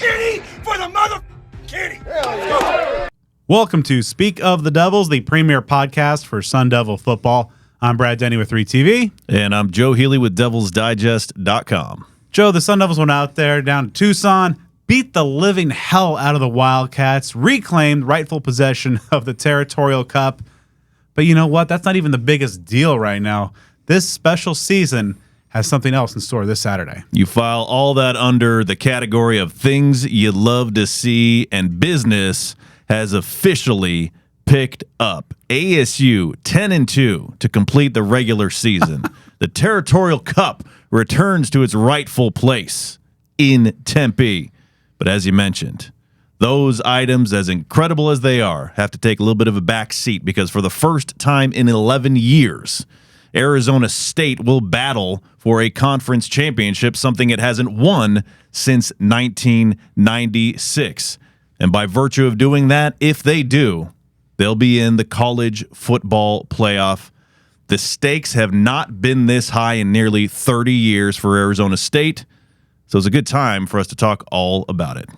kitty for the mother kitty. Welcome to Speak of the Devils, the premier podcast for Sun Devil football. I'm Brad Denny with 3TV. And I'm Joe Healy with DevilsDigest.com. Joe, the Sun Devils went out there down to Tucson, beat the living hell out of the Wildcats, reclaimed rightful possession of the Territorial Cup. But you know what? That's not even the biggest deal right now. This special season has something else in store this Saturday. You file all that under the category of things you love to see, and business has officially picked up. ASU 10-2 to complete the regular season. The Territorial Cup returns to its rightful place in Tempe. But as you mentioned, those items, as incredible as they are, have to take a little bit of a back seat because for the first time in 11 years, Arizona State will battle for a conference championship, something it hasn't won since 1996. And by virtue of doing that, if they do, they'll be in the college football playoff. The stakes have not been this high in nearly 30 years for Arizona State, so it's a good time for us to talk all about it.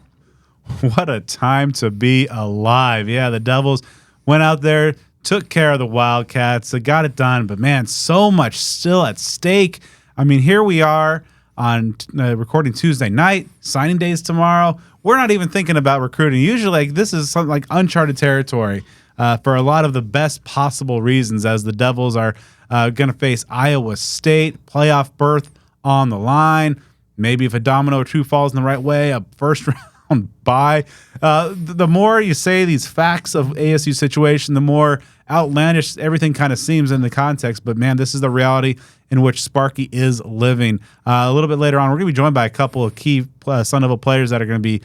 What a time to be alive. Yeah, the Devils went out there, took care of the Wildcats. They got it done, but man, so much still at stake. I mean, here we are on recording Tuesday night, signing days tomorrow. We're not even thinking about recruiting. Usually, this is something like uncharted territory for a lot of the best possible reasons, as the Devils are going to face Iowa State, playoff berth on the line. Maybe if a domino or two falls in the right way, a first round bye. The more you say these facts of ASU situation, the more outlandish everything kind of seems in the context. But man, this is the reality in which Sparky is living. A little bit later on, we're going to be joined by a couple of key Sun Devil players that are going to be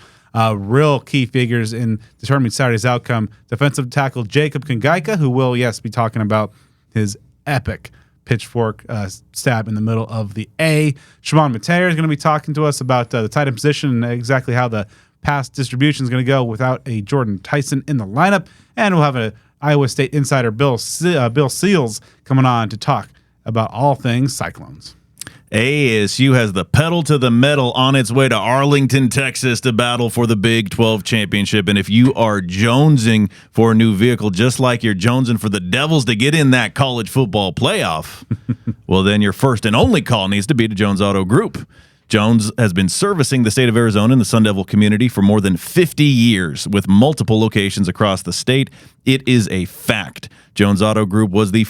real key figures in determining Saturday's outcome. Defensive tackle Jacob Kongaika, who will, yes, be talking about his epic pitchfork stab in the middle of the A. Chamon Metayer is going to be talking to us about the tight end position and exactly how the pass distribution is going to go without a Jordan Tyson in the lineup. And we'll have an Iowa State insider, Bill Seals, coming on to talk about all things Cyclones. ASU has the pedal to the metal on its way to Arlington, Texas to battle for the Big 12 championship. And if you are jonesing for a new vehicle, just like you're jonesing for the Devils to get in that college football playoff, well, then your first and only call needs to be to Jones Auto Group. Jones has been servicing the state of Arizona and the Sun Devil community for more than 50 years with multiple locations across the state. It is a fact. Jones Auto Group was the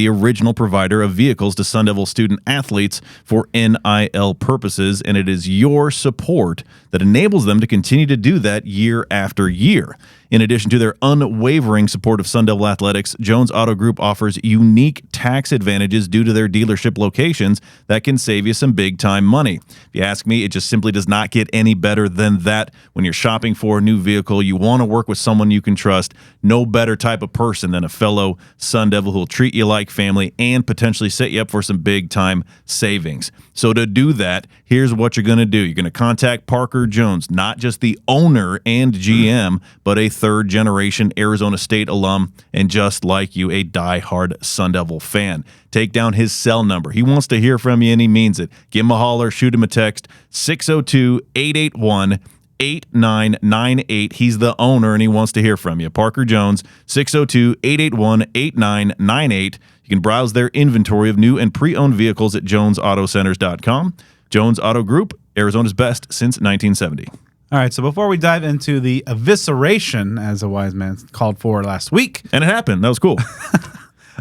original provider of vehicles to Sun Devil student athletes for NIL purposes, and it is your support that enables them to continue to do that year after year. In addition to their unwavering support of Sun Devil athletics, Jones Auto Group offers unique tax advantages due to their dealership locations that can save you some big-time money. If you ask me, it just simply does not get any better than that. When you're shopping for a new vehicle, you want to work with someone you can trust. No better type of person than a fellow Sun Devil who will treat you like family and potentially set you up for some big-time savings. So to do that, here's what you're going to do. You're going to contact Parker Jones, not just the owner and GM, but a third-generation Arizona State alum, and just like you, a diehard Sun Devil fan. Take down his cell number. He wants to hear from you, and he means it. Give him a holler, shoot him a text, 602-881-8998. He's the owner, and he wants to hear from you. Parker Jones, 602-881-8998. You can browse their inventory of new and pre-owned vehicles at jonesautocenters.com. Jones Auto Group, Arizona's best since 1970. All right, so before we dive into the evisceration, as a wise man called for last week. And it happened. That was cool.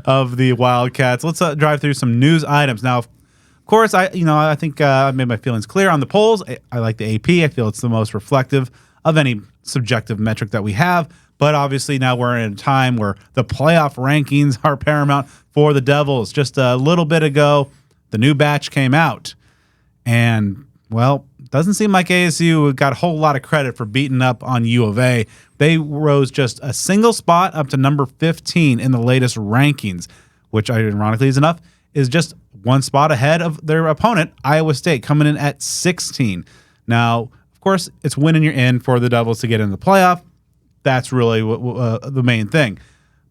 of the Wildcats, let's drive through some news items. Now, of course, I think I made my feelings clear on the polls. I like the AP. I feel it's the most reflective of any subjective metric that we have. But obviously now we're in a time where the playoff rankings are paramount for the Devils. Just a little bit ago, the new batch came out. And, well, doesn't seem like ASU got a whole lot of credit for beating up on UofA. They rose just a single spot up to number 15 in the latest rankings, which ironically is enough, is just one spot ahead of their opponent, Iowa State, coming in at 16. Now, of course, it's winning you're in for the Devils to get in the playoff. That's really the main thing.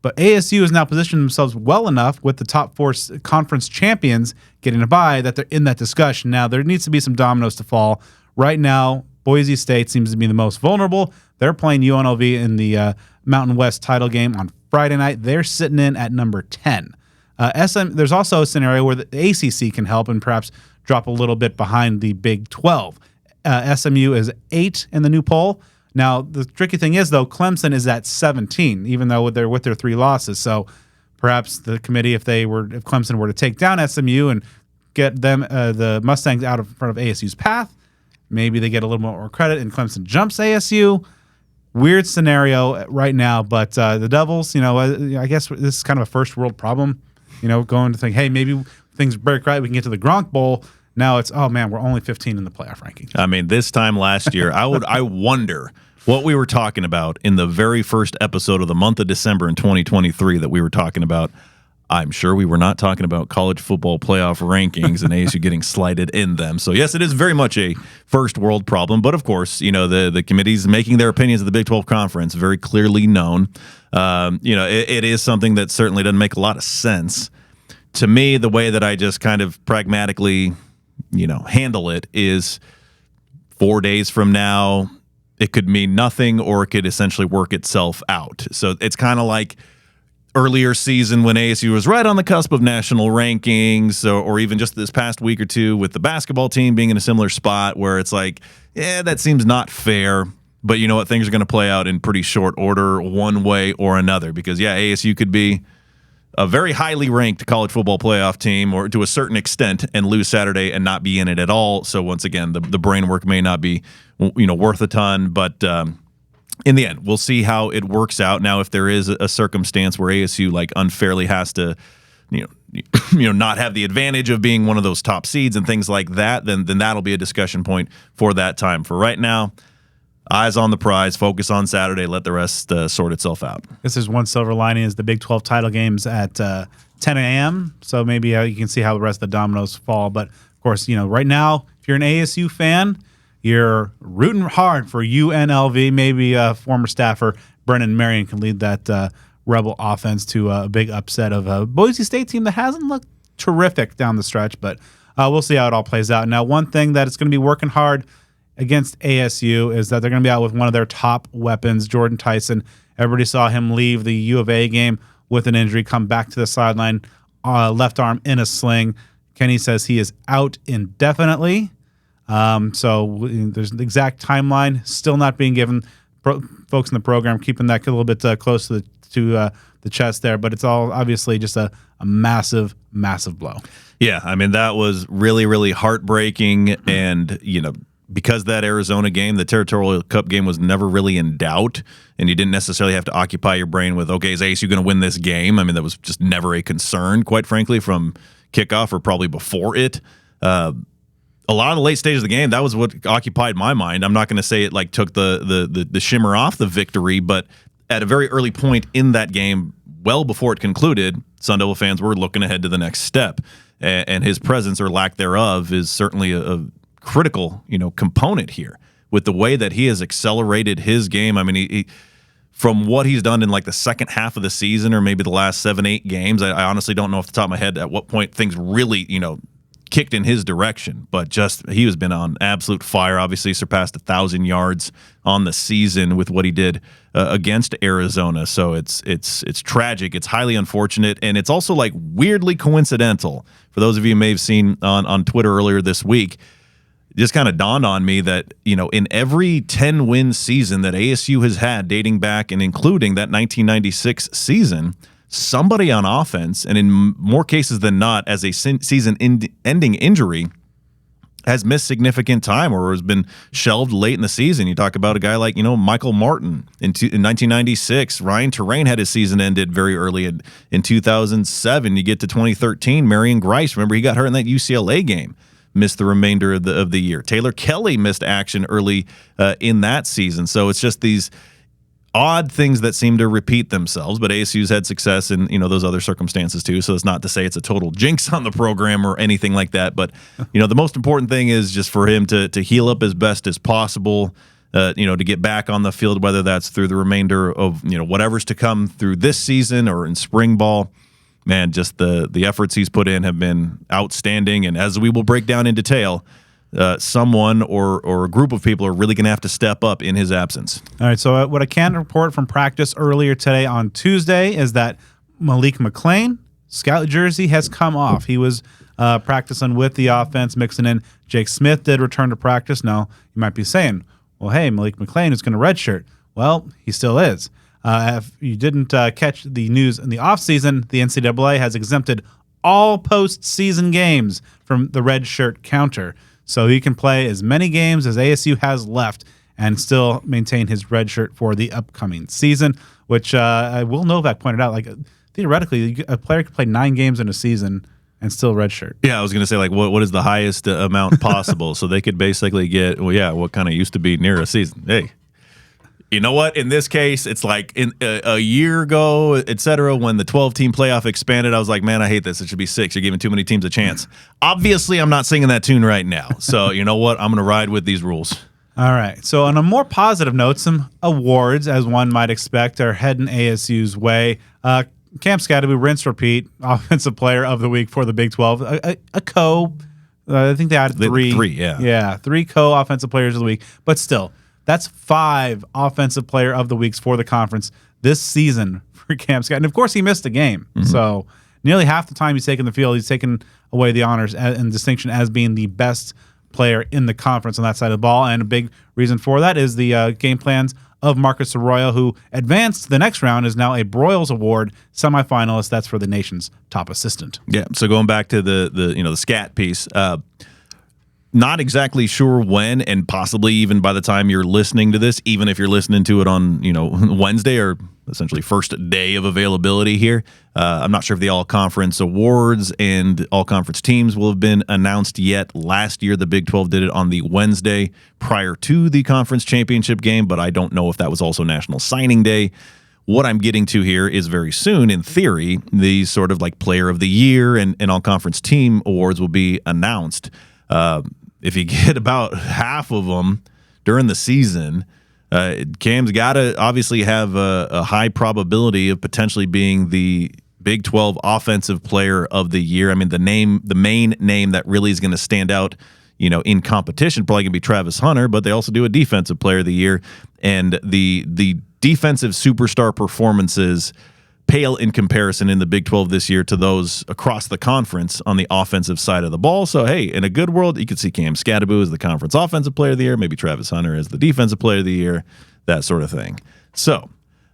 But ASU has now positioned themselves well enough with the top four conference champions getting a bye that they're in that discussion. Now, there needs to be some dominoes to fall. Right now, Boise State seems to be the most vulnerable. They're playing UNLV in the Mountain West title game on Friday night. They're sitting in at number 10. There's also a scenario where the ACC can help and perhaps drop a little bit behind the Big 12. SMU is 8 in the new poll. Now, the tricky thing is, though, Clemson is at 17, even though they're with their 3 losses. So perhaps the committee, if Clemson were to take down SMU and get them the Mustangs out of front of ASU's path, maybe they get a little more credit and Clemson jumps ASU. Weird scenario right now, but the Devils, I guess this is kind of a first world problem. Going to think, hey, maybe things break right, we can get to the Gronk Bowl. Now it's, oh man, we're only 15 in the playoff ranking. I mean, this time last year, I wonder what we were talking about in the very first episode of the month of December in 2023 that we were talking about. I'm sure we were not talking about college football playoff rankings and ASU getting slighted in them. So yes, it is very much a first world problem. But of course, the committee's making their opinions of the Big 12 Conference very clearly known. It is something that certainly doesn't make a lot of sense. To me, the way that I just kind of pragmatically handle it is 4 days from now, it could mean nothing or it could essentially work itself out. So it's kind of like earlier season when ASU was right on the cusp of national rankings or even just this past week or two with the basketball team being in a similar spot where it's like, yeah, that seems not fair. But you know what? Things are going to play out in pretty short order one way or another because, yeah, ASU could be a very highly ranked college football playoff team or to a certain extent and lose Saturday and not be in it at all. So once again, the brain work may not be, worth a ton, but in the end, we'll see how it works out. Now, if there is a circumstance where ASU unfairly has to, not have the advantage of being one of those top seeds and things like that, then that'll be a discussion point for that time. For right now, eyes on the prize, focus on Saturday, let the rest sort itself out. This is one silver lining is the Big 12 title games at 10 a.m. So maybe you can see how the rest of the dominoes fall. But of course, right now, if you're an ASU fan, you're rooting hard for UNLV. Maybe former staffer Brennan Marion can lead that Rebel offense to a big upset of a Boise State team that hasn't looked terrific down the stretch. But we'll see how it all plays out. Now, one thing that it's going to be working hard against ASU is that they're going to be out with one of their top weapons, Jordan Tyson. Everybody saw him leave the UofA game with an injury, come back to the sideline, left arm in a sling. Kenny says he is out indefinitely. So there's an exact timeline still not being given. Folks in the program keeping that a little bit close to the chest there, but it's all obviously just a massive, massive blow. Yeah, I mean, that was really, really heartbreaking. And, because that Arizona game, the Territorial Cup game, was never really in doubt, and you didn't necessarily have to occupy your brain with, okay, is ASU going to win this game? I mean, that was just never a concern, quite frankly, from kickoff or probably before it. A lot of the late stages of the game, that was what occupied my mind. I'm not going to say it took the shimmer off the victory, but at a very early point in that game, well before it concluded, Sun Devil fans were looking ahead to the next step, and his presence or lack thereof is certainly a critical, component here with the way that he has accelerated his game. I mean, he from what he's done in the second half of the season or maybe the last 7-8 games, I honestly don't know off the top of my head at what point things really, kicked in his direction, but he has been on absolute fire. Obviously surpassed 1,000 yards on the season with what he did against Arizona. So it's tragic. It's highly unfortunate. And it's also weirdly coincidental. For those of you who may have seen on Twitter earlier this week, it just kind of dawned on me that, in every 10-win season that ASU has had dating back and including that 1996 season, somebody on offense, and in more cases than not, as a season-ending injury, has missed significant time or has been shelved late in the season. You talk about a guy like, Michael Martin in 1996. Ryan Terrain had his season ended very early in 2007. You get to 2013, Marion Grice. Remember, he got hurt in that UCLA game. Missed the remainder of the year. Taylor Kelly missed action early in that season. So it's just these odd things that seem to repeat themselves, but ASU's had success in those other circumstances too. So it's not to say it's a total jinx on the program or anything like that. But the most important thing is just for him to heal up as best as possible. To get back on the field, whether that's through the remainder of whatever's to come through this season or in spring ball. Man, just the efforts he's put in have been outstanding. And as we will break down in detail, someone or a group of people are really going to have to step up in his absence. All right, so what I can report from practice earlier today on Tuesday is that Malik McClain, scout jersey, has come off. He was practicing with the offense, mixing in. Jake Smith did return to practice. Now, you might be saying, well, hey, Malik McClain is going to redshirt. Well, he still is. If you didn't catch the news in the offseason, the NCAA has exempted all postseason games from the red shirt counter. So he can play as many games as ASU has left and still maintain his red shirt for the upcoming season, which Will Novak pointed out, like theoretically, a player could play 9 games in a season and still redshirt. Yeah, I was going to say, like, what is the highest amount possible? So they could basically get, what kind of used to be near a season. Hey, you know what? In this case, it's like in a year ago, et cetera, when the 12-team playoff expanded, I was like, man, I hate this. It should be 6. You're giving too many teams a chance. Obviously, I'm not singing that tune right now. So you know what? I'm going to ride with these rules. All right. So on a more positive note, some awards, as one might expect, are heading ASU's way. Cam Scadaboo, rinse repeat, Offensive Player of the Week for the Big 12. I think they had 3. 3, yeah. Yeah, 3 co-Offensive Players of the Week. But still, that's 5 Offensive Player of the Weeks for the conference this season for Cam Scott. And, of course, he missed a game. Mm-hmm. So nearly half the time he's taken the field, he's taken away the honors and distinction as being the best player in the conference on that side of the ball. And a big reason for that is the game plans of Marcus Arroyo, who advanced to the next round, is now a Broyles Award semifinalist. That's for the nation's top assistant. Yeah, so going back to the scat piece, not exactly sure when, and possibly even by the time you're listening to this, even if you're listening to it on Wednesday or essentially first day of availability here, I'm not sure if the all-conference awards and all-conference teams will have been announced yet. Last year, the Big 12 did it on the Wednesday prior to the conference championship game, but I don't know if that was also National Signing Day. What I'm getting to here is very soon, in theory, these sort of like Player of the Year and all-conference team awards will be announced. If you get about half of them during the season, Cam's got to obviously have a high probability of potentially being the Big 12 Offensive Player of the Year. I mean, the main name that really is going to stand out, in competition, probably going to be Travis Hunter, but they also do a Defensive Player of the Year, and the defensive superstar performances pale in comparison in the Big 12 this year to those across the conference on the offensive side of the ball. So, hey, in a good world, you could see Cam Scadaboo as the conference offensive player of the year, maybe Travis Hunter as the defensive player of the year, that sort of thing. So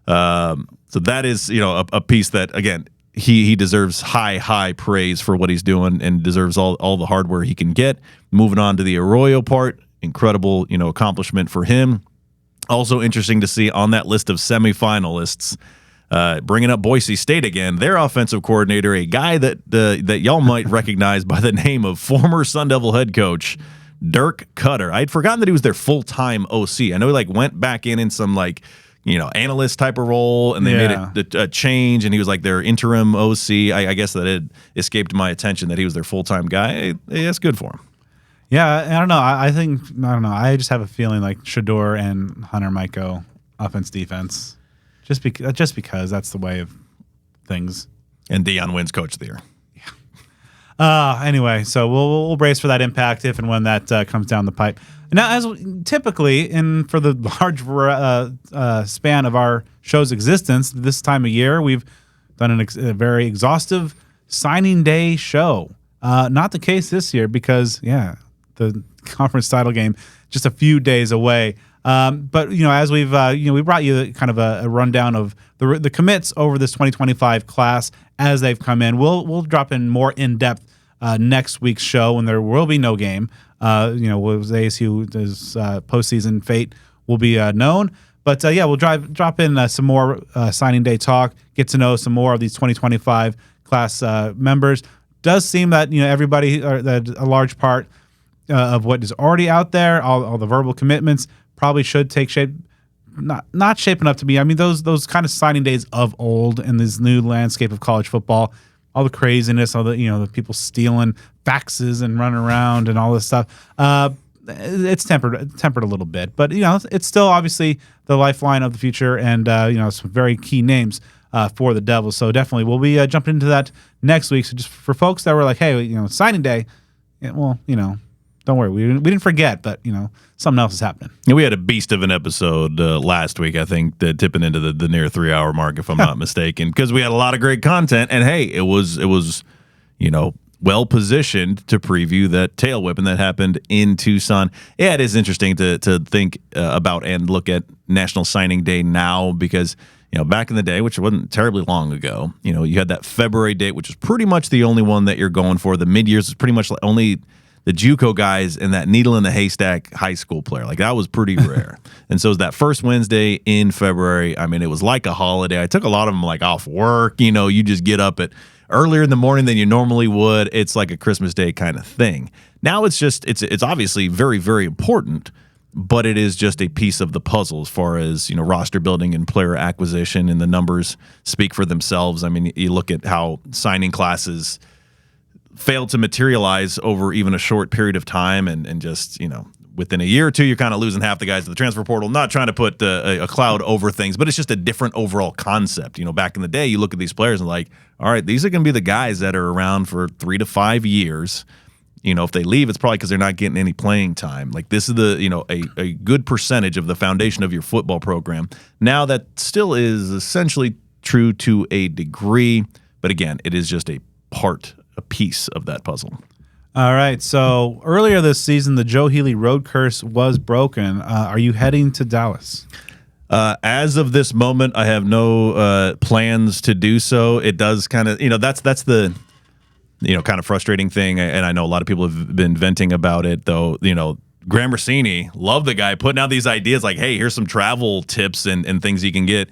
that is, a piece that, again, he deserves high praise for what he's doing and deserves all the hardware he can get. Moving on to the Arroyo part, incredible, accomplishment for him. Also interesting to see on that list of semifinalists, bringing up Boise State again, their offensive coordinator, a guy that y'all might recognize by the name of former Sun Devil head coach Dirk Cutter. I'd forgotten that he was their full-time OC. I know he went back in some analyst type of role, and they made a change, and he was their interim OC. I guess that it escaped my attention that he was their full-time guy. Hey, that's good for him. Yeah, I don't know. I don't know. I just have a feeling Shedeur and Hunter might go offense defense. Just because that's the way of things. And Deion wins Coach of the Year. Yeah. Anyway, so we'll brace for that impact if and when that comes down the pipe. Now, as typically, for the large span of our show's existence, this time of year, we've done a very exhaustive signing day show. Not the case this year because, the conference title game just a few days away. But as we've we brought you kind of a rundown of the commits over this 2025 class as they've come in. We'll drop in more in depth next week's show when there will be no game. ASU's postseason fate will be known. But we'll drop in some more signing day talk. Get to know some more of these 2025 class members. Does seem that everybody, that a large part of what is already out there, all the verbal commitments, probably should take shape. Not shaping up to be. I mean, those kind of signing days of old in this new landscape of college football, all the craziness, all the the people stealing faxes and running around and all this stuff. It's tempered a little bit, but it's still obviously the lifeline of the future, and some very key names for the Devils. So definitely we'll be jumping into that next week. So just for folks that were like, hey, signing day, don't worry. We didn't forget, but, something else is happening. Yeah, we had a beast of an episode last week, I think, tipping into the near 3-hour mark, if I'm not mistaken, because we had a lot of great content. And, hey, it was well positioned to preview that tail whipping that happened in Tucson. Yeah, it is interesting to think about and look at National Signing Day now because, back in the day, which wasn't terribly long ago, you had that February date, which is pretty much the only one that you're going for. The mid-years is pretty much only the JUCO guys and that needle in the haystack high school player. Like, that was pretty rare. And so it was that first Wednesday in February. I mean, it was like a holiday. I took a lot of them off work. You just get up at earlier in the morning than you normally would. It's like a Christmas Day kind of thing. Now it's obviously very, very important, but it is just a piece of the puzzle as far as, roster building and player acquisition, and the numbers speak for themselves. I mean, you look at how signing classes failed to materialize over even a short period of time, and just, within a year or two, you're kind of losing half the guys to the transfer portal. Not trying to put a cloud over things, but it's just a different overall concept. Back in the day, you look at these players and like, all right, these are going to be the guys that are around for 3 to 5 years. If they leave, it's probably because they're not getting any playing time. Like, this is a good percentage of the foundation of your football program. Now, that still is essentially true to a degree, but again, it is just a piece of that puzzle. All right. So earlier this season, the Joe Healy road curse was broken. Are you heading to Dallas? As of this moment, I have no plans to do so. It does kind of, that's the, kind of frustrating thing. And I know a lot of people have been venting about it, though. Graham Rossini, love the guy, putting out these ideas like, hey, here's some travel tips and things you can get.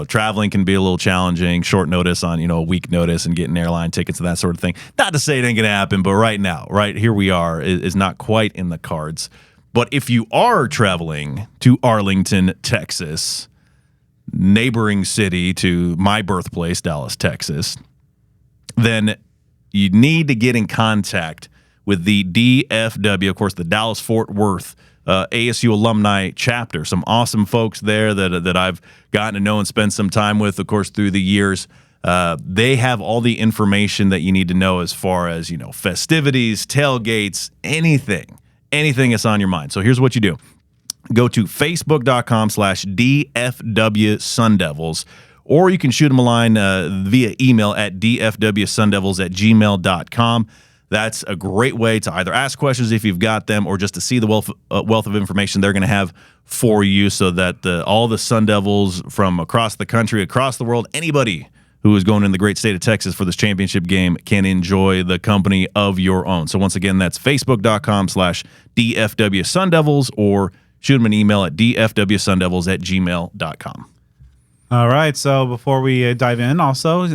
Traveling can be a little challenging, short notice on, a week notice, and getting airline tickets and that sort of thing. Not to say it ain't going to happen, but right now, right here we are, is not quite in the cards. But if you are traveling to Arlington, Texas, neighboring city to my birthplace, Dallas, Texas, then you need to get in contact with the DFW, of course, the Dallas-Fort Worth ASU alumni chapter. Some awesome folks there that I've gotten to know and spent some time with, of course, through the years. They have all the information that you need to know as far as, festivities, tailgates, anything that's on your mind. So here's what you do. Go to facebook.com/DFW Sun Devils, or you can shoot them a line via email at dfwsundevils@gmail.com. That's a great way to either ask questions if you've got them, or just to see the wealth of information they're going to have for you, so that all the Sun Devils from across the country, across the world, anybody who is going in the great state of Texas for this championship game can enjoy the company of your own. So once again, that's facebook.com/DFW Sun Devils, or shoot them an email at dfwsundevils@gmail.com. All right. So before we dive in, also,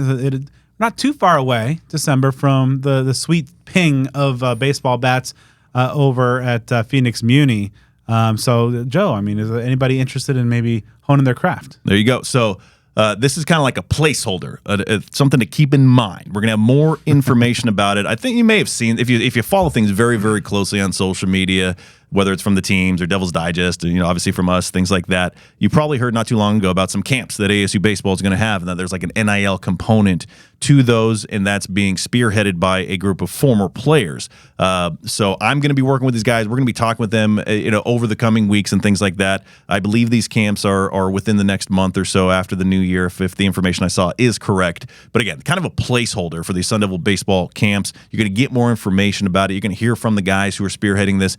not too far away, December, from the sweet ping of baseball bats over at Phoenix Muni. So, Joe, I mean, is there anybody interested in maybe honing their craft? There you go. So this is kind of like a placeholder, something to keep in mind. We're going to have more information about it. I think you may have seen, if you follow things very, very closely on social media, whether it's from the teams or Devil's Digest, or, obviously from us, things like that. You probably heard not too long ago about some camps that ASU baseball is going to have, and that there's like an NIL component to those, and that's being spearheaded by a group of former players. So I'm going to be working with these guys. We're going to be talking with them, over the coming weeks and things like that. I believe these camps are within the next month or so after the new year, if the information I saw is correct. But again, kind of a placeholder for these Sun Devil baseball camps. You're going to get more information about it. You're going to hear from the guys who are spearheading this,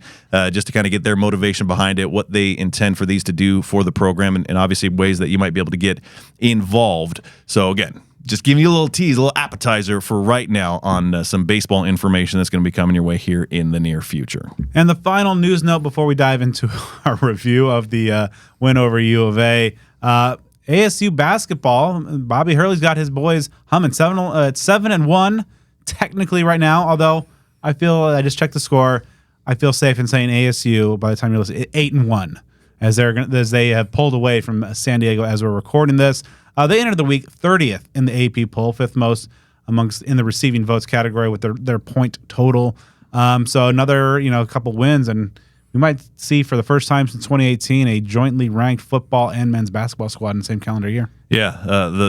just to kind of get their motivation behind it, what they intend for these to do for the program, and obviously ways that you might be able to get involved. So again, just giving you a little tease, a little appetizer for right now on some baseball information that's going to be coming your way here in the near future. And the final news note before we dive into our review of the win over UofA, ASU basketball, Bobby Hurley's got his boys humming 7-1 technically right now, although I just checked the score. I feel safe in saying ASU, by the time you're listening, 8-1, as they have pulled away from San Diego as we're recording this. They entered the week 30th in the AP poll, fifth most in the receiving votes category with their point total. So another couple wins, and we might see for the first time since 2018 a jointly ranked football and men's basketball squad in the same calendar year. Yeah,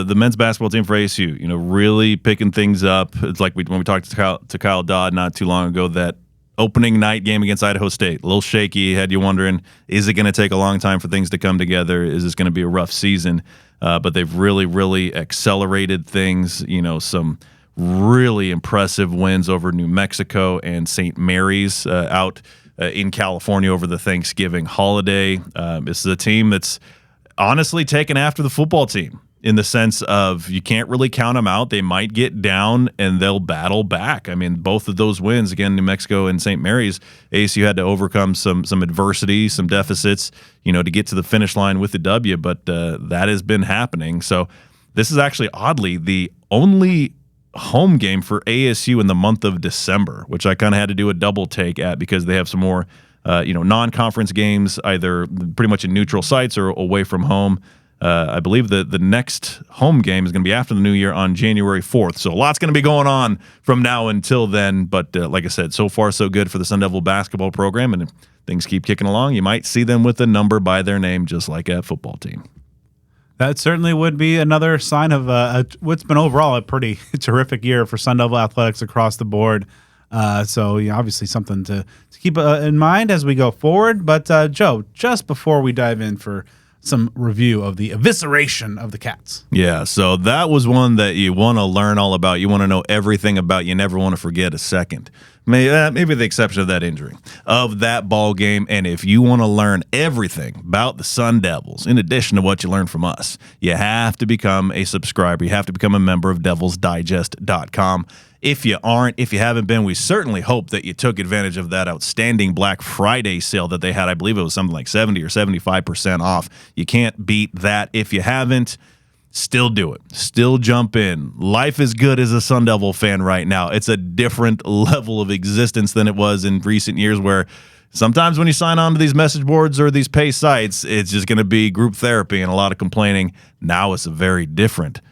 the men's basketball team for ASU, really picking things up. It's like when we talked to Kyle Dodd not too long ago, that opening night game against Idaho State. A little shaky, had you wondering, is it going to take a long time for things to come together? Is this going to be a rough season? But they've really, really accelerated things. Some really impressive wins over New Mexico and St. Mary's out in California over the Thanksgiving holiday. This is a team that's honestly taken after the football team, in the sense of you can't really count them out. They might get down and they'll battle back. I mean, both of those wins, again, New Mexico and St. Mary's, ASU had to overcome some adversity, some deficits, to get to the finish line with the W, but that has been happening. So this is actually, oddly, the only home game for ASU in the month of December, which I kind of had to do a double take at because they have some more non-conference games, either pretty much in neutral sites or away from home. I believe the next home game is going to be after the new year on January 4th. So a lot's going to be going on from now until then. But like I said, so far so good for the Sun Devil basketball program. And if things keep kicking along, you might see them with a number by their name, just like a football team. That certainly would be another sign of what's been overall a pretty terrific year for Sun Devil athletics across the board. So obviously something to keep in mind as we go forward. But Joe, just before we dive in for some review of the evisceration of the Cats. Yeah, so that was one that you want to learn all about. You want to know everything about. You never want to forget a second. Maybe the exception of that injury, of that ball game. And if you want to learn everything about the Sun Devils, in addition to what you learned from us, you have to become a subscriber. You have to become a member of devilsdigest.com. If you haven't been, we certainly hope that you took advantage of that outstanding Black Friday sale that they had. I believe it was something like 70 or 75% off. You can't beat that. If you haven't, still do it. Still jump in. Life is good as a Sun Devil fan right now. It's a different level of existence than it was in recent years, where sometimes when you sign on to these message boards or these pay sites, it's just going to be group therapy and a lot of complaining. Now it's a very different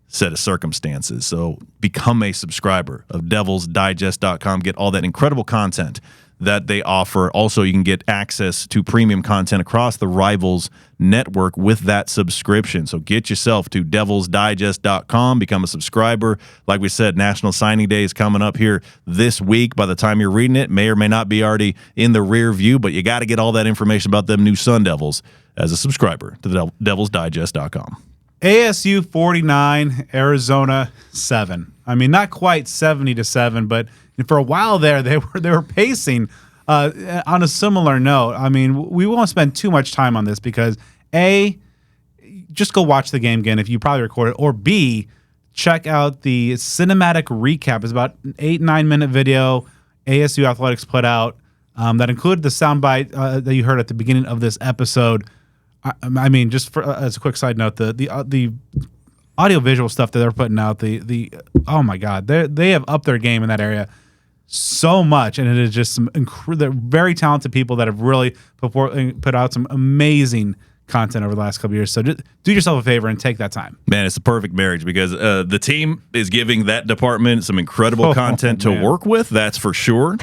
set of circumstances. So become a subscriber of devilsdigest.com. Get all that incredible content that they offer. Also, you can get access to premium content across the Rivals network with that subscription. So get yourself to devilsdigest.com, become a subscriber. Like we said, National Signing Day is coming up here this week. By the time you're reading it, may or may not be already in the rear view, but you got to get all that information about them new Sun Devils as a subscriber to the devilsdigest.com. ASU 49, Arizona 7. I mean, not quite 70-7, but for a while there, they were pacing on a similar note. I mean, we won't spend too much time on this because A, just go watch the game again if you probably recorded, or B, check out the cinematic recap. It's about an 8-9 minute video ASU Athletics put out that included the soundbite that you heard at the beginning of this episode. I mean, just as a quick side note, the audio visual stuff that they're putting out, oh my God, they have upped their game in that area so much, and it is just they're very talented people that have really put out some amazing content over the last couple of years. So just do yourself a favor and take that time. Man, it's a perfect marriage because the team is giving that department some incredible content to work with. That's for sure.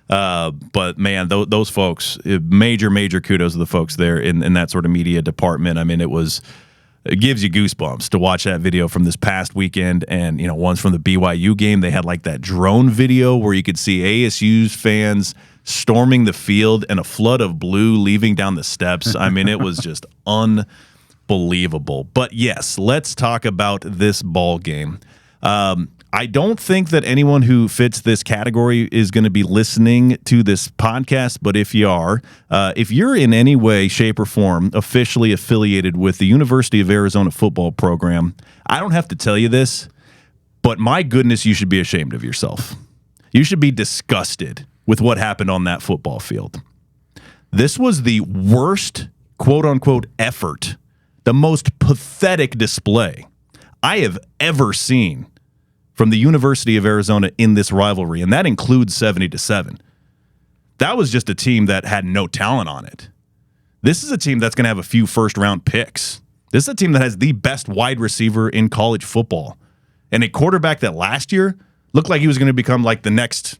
But man, those folks, major kudos to the folks there in that sort of media department. I mean, it gives you goosebumps to watch that video from this past weekend. And, ones from the BYU game, they had like that drone video where you could see ASU's fans storming the field and a flood of blue leaving down the steps. I mean, it was just unbelievable. But yes, let's talk about this ball game. I don't think that anyone who fits this category is going to be listening to this podcast, but if you are, if you're in any way, shape, or form officially affiliated with the University of Arizona football program, I don't have to tell you this, but my goodness, you should be ashamed of yourself. You should be disgusted with what happened on that football field. This was the worst, quote-unquote, effort, the most pathetic display I have ever seen from the University of Arizona in this rivalry, and that includes 70-7. That was just a team that had no talent on it. This is a team that's going to have a few first-round picks. This is a team that has the best wide receiver in college football, and a quarterback that last year looked like he was going to become like the next,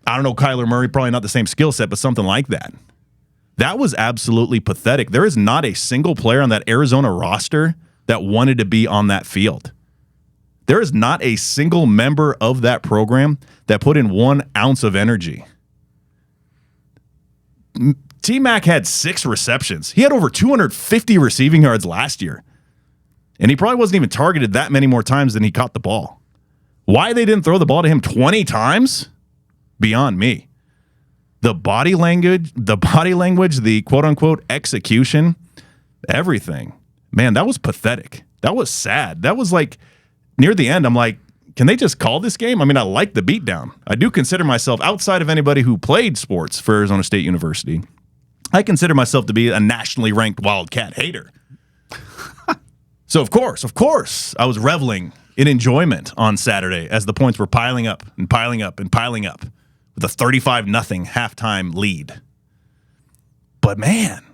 I don't know, Kyler Murray, probably not the same skill set, but something like that. That was absolutely pathetic. There is not a single player on that Arizona roster that wanted to be on that field. There is not a single member of that program that put in 1 ounce of energy T-Mac had 6 receptions. He had over 250 receiving yards last year. And he probably wasn't even targeted that many more times than he caught the ball. Why they didn't throw the ball to him 20 times? Beyond me. The body language, the quote-unquote execution, everything. Man, that was pathetic. That was sad. That was like, near the end, I'm like, can they just call this game? I mean, I like the beatdown. I do consider myself, outside of anybody who played sports for Arizona State University, I consider myself to be a nationally ranked Wildcat hater. So, of course, I was reveling in enjoyment on Saturday as the points were piling up and piling up and piling up with a 35-0 halftime lead. But, man,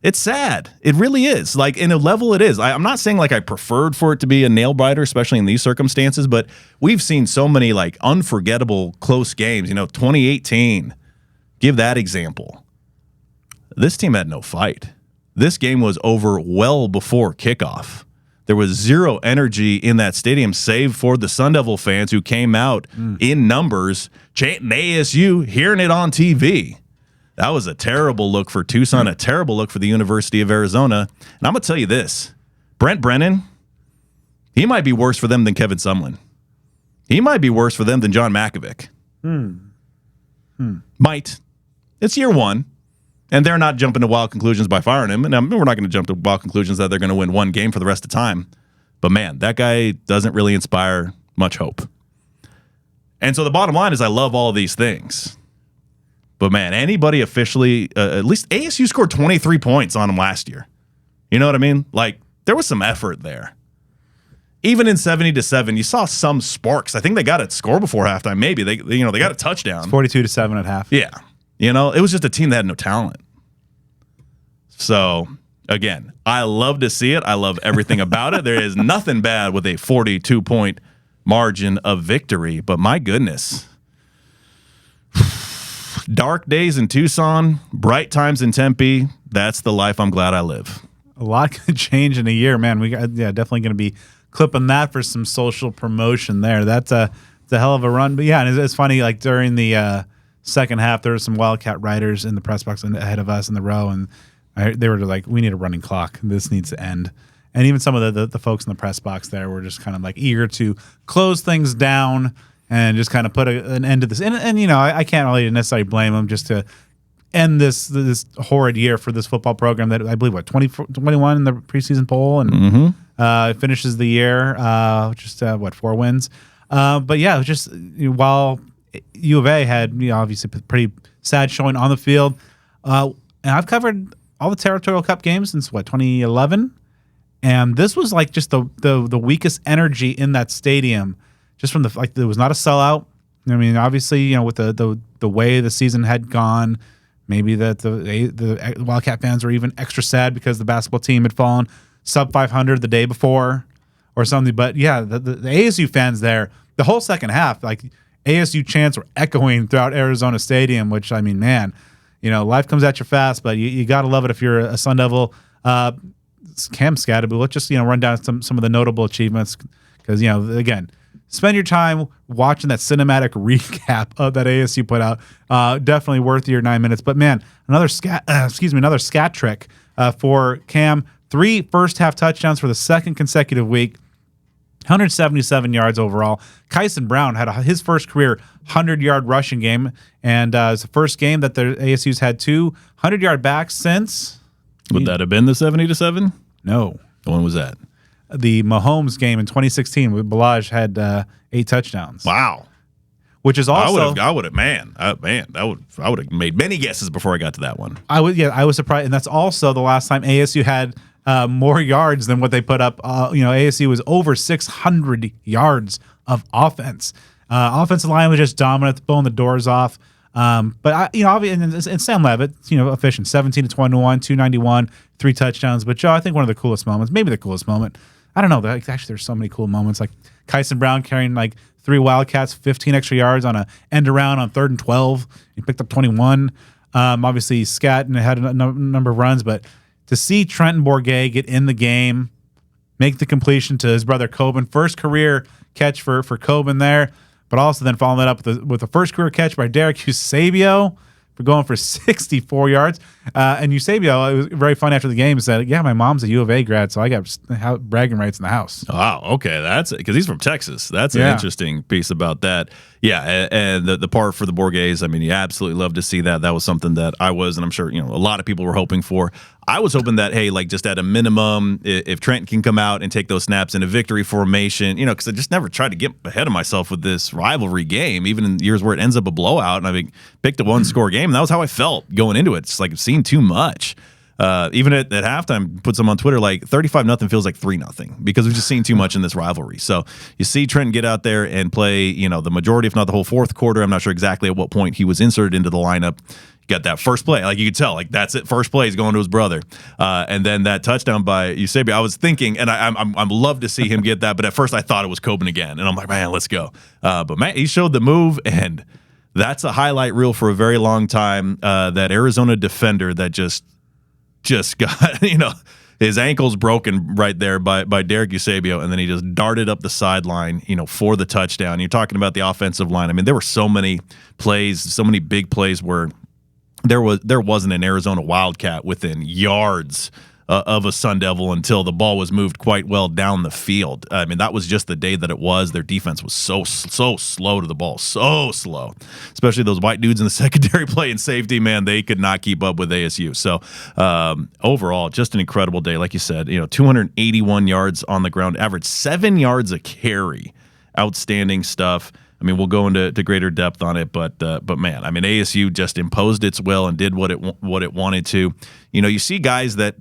it's sad. It really is. Like, in a level it is. I'm not saying, like, I preferred for it to be a nail-biter, especially in these circumstances, but we've seen so many, like, unforgettable close games. 2018, give that example. This team had no fight. This game was over well before kickoff. There was zero energy in that stadium, save for the Sun Devil fans who came out in numbers, chanting ASU, hearing it on TV. That was a terrible look for Tucson, a terrible look for the University of Arizona. And I'm going to tell you this. Brent Brennan, he might be worse for them than Kevin Sumlin. He might be worse for them than John Makovic. Might. It's year one. And they're not jumping to wild conclusions by firing him. And we're not going to jump to wild conclusions that they're going to win one game for the rest of the time. But, man, that guy doesn't really inspire much hope. And so the bottom line is I love all of these things. But, man, anybody officially, at least ASU scored 23 points on them last year. You know what I mean? Like, there was some effort there. Even in 70-7, you saw some sparks. I think they got a score before halftime. Maybe they got a touchdown. It's 42-7 at half. Yeah. It was just a team that had no talent. So, again, I love to see it. I love everything about it. There is nothing bad with a 42-point margin of victory. But my goodness. Dark days in Tucson, bright times in Tempe. That's the life I'm glad I live. A lot could change in a year, man. We got definitely going to be clipping that for some social promotion there. It's a hell of a run. But, yeah, and it's funny, like during the second half, there were some Wildcat riders in the press box ahead of us in the row, and they were like, we need a running clock. This needs to end. And even some of the folks in the press box there were just kind of like eager to close things down and just kind of put an end to this. And I can't really necessarily blame them just to end this horrid year for this football program that I believe, 21 in the preseason poll and finishes the year, just 4 wins. But, yeah, it was just while UofA had obviously pretty sad showing on the field. And I've covered all the Territorial Cup games since 2011, and this was like just the weakest energy in that stadium. Just from there was not a sellout. I mean, obviously, with the way the season had gone, maybe that the Wildcat fans were even extra sad because the basketball team had fallen sub 500 the day before or something. But yeah, the ASU fans there, the whole second half, like ASU chants were echoing throughout Arizona Stadium, which, I mean, man, life comes at you fast, but you got to love it if you're a Sun Devil. Cam Scatterby, let's just, run down some of the notable achievements because, again, spend your time watching that cinematic recap of that ASU put out. Definitely worth your 9 minutes. But, man, another scat trick for Cam. 3 first-half touchdowns for the second consecutive week. 177 yards overall. Kyson Brown had his first career 100-yard rushing game, and it's the first game that the ASU's had 2 100-yard backs since. Would that have been the 70-7? No. When was that? The Mahomes game in 2016, where Balaj had 8 touchdowns. Wow. Which is also I would have made many guesses before I got to that one. I was surprised, and that's also the last time ASU had more yards than what they put up. ASU was over 600 yards of offense. Offensive line was just dominant, blowing the doors off. But and Sam Levitt, efficient, 17 to 21, 291, 3 touchdowns. But Joe, I think one of the coolest moments, maybe the coolest moment. I don't know. Actually, there's so many cool moments, like Kyson Brown carrying like 3 Wildcats, 15 extra yards on a end around on 3rd and 12. He picked up 21. Obviously, Scat and had a number of runs, but to see Trenton Bourget get in the game, make the completion to his brother Coben, first career catch for Coben there, but also then following that up with the first career catch by Derek Eusebio. for going for 64 yards. And Eusebio, it was very funny after the game, said, yeah, my mom's a UofA grad, so I got bragging rights in the house. Wow, okay, that's it, because he's from Texas. That's an interesting piece about that. Yeah, and the part for the Borghese, I mean, you absolutely love to see that. That was something that I was, and I'm sure, a lot of people were hoping for. I was hoping that, hey, like just at a minimum, if Trent can come out and take those snaps in a victory formation, because I just never tried to get ahead of myself with this rivalry game, even in years where it ends up a blowout, and I picked a one-score game, and that was how I felt going into it. It's like I've seen too much. Even at halftime, put some on Twitter, like 35-0 feels like 3-0 because we've just seen too much in this rivalry. So you see Trent get out there and play, the majority, if not the whole fourth quarter. I'm not sure exactly at what point he was inserted into the lineup. Got that first play, like you could tell, like that's it. First play is going to his brother, and then that touchdown by Eusebio. I was thinking, and I'm love to see him get that, but at first I thought it was Coben again, and I'm like, man, let's go. But man, he showed the move, and that's a highlight reel for a very long time. That Arizona defender that just got his ankles broken right there by Derek Eusebio, and then he just darted up the sideline, for the touchdown. You're talking about the offensive line. There were so many plays, so many big plays where there wasn't an Arizona Wildcat within yards of a Sun Devil until the ball was moved quite well down the field. That was just the day that it was. Their defense was so slow to the ball, so slow. Especially those white dudes in the secondary playing safety, man, they could not keep up with ASU. So overall, just an incredible day. Like you said, 281 yards on the ground, average 7 yards a carry. Outstanding stuff. We'll go into greater depth on it, but man, ASU just imposed its will and did what it wanted to. You see guys that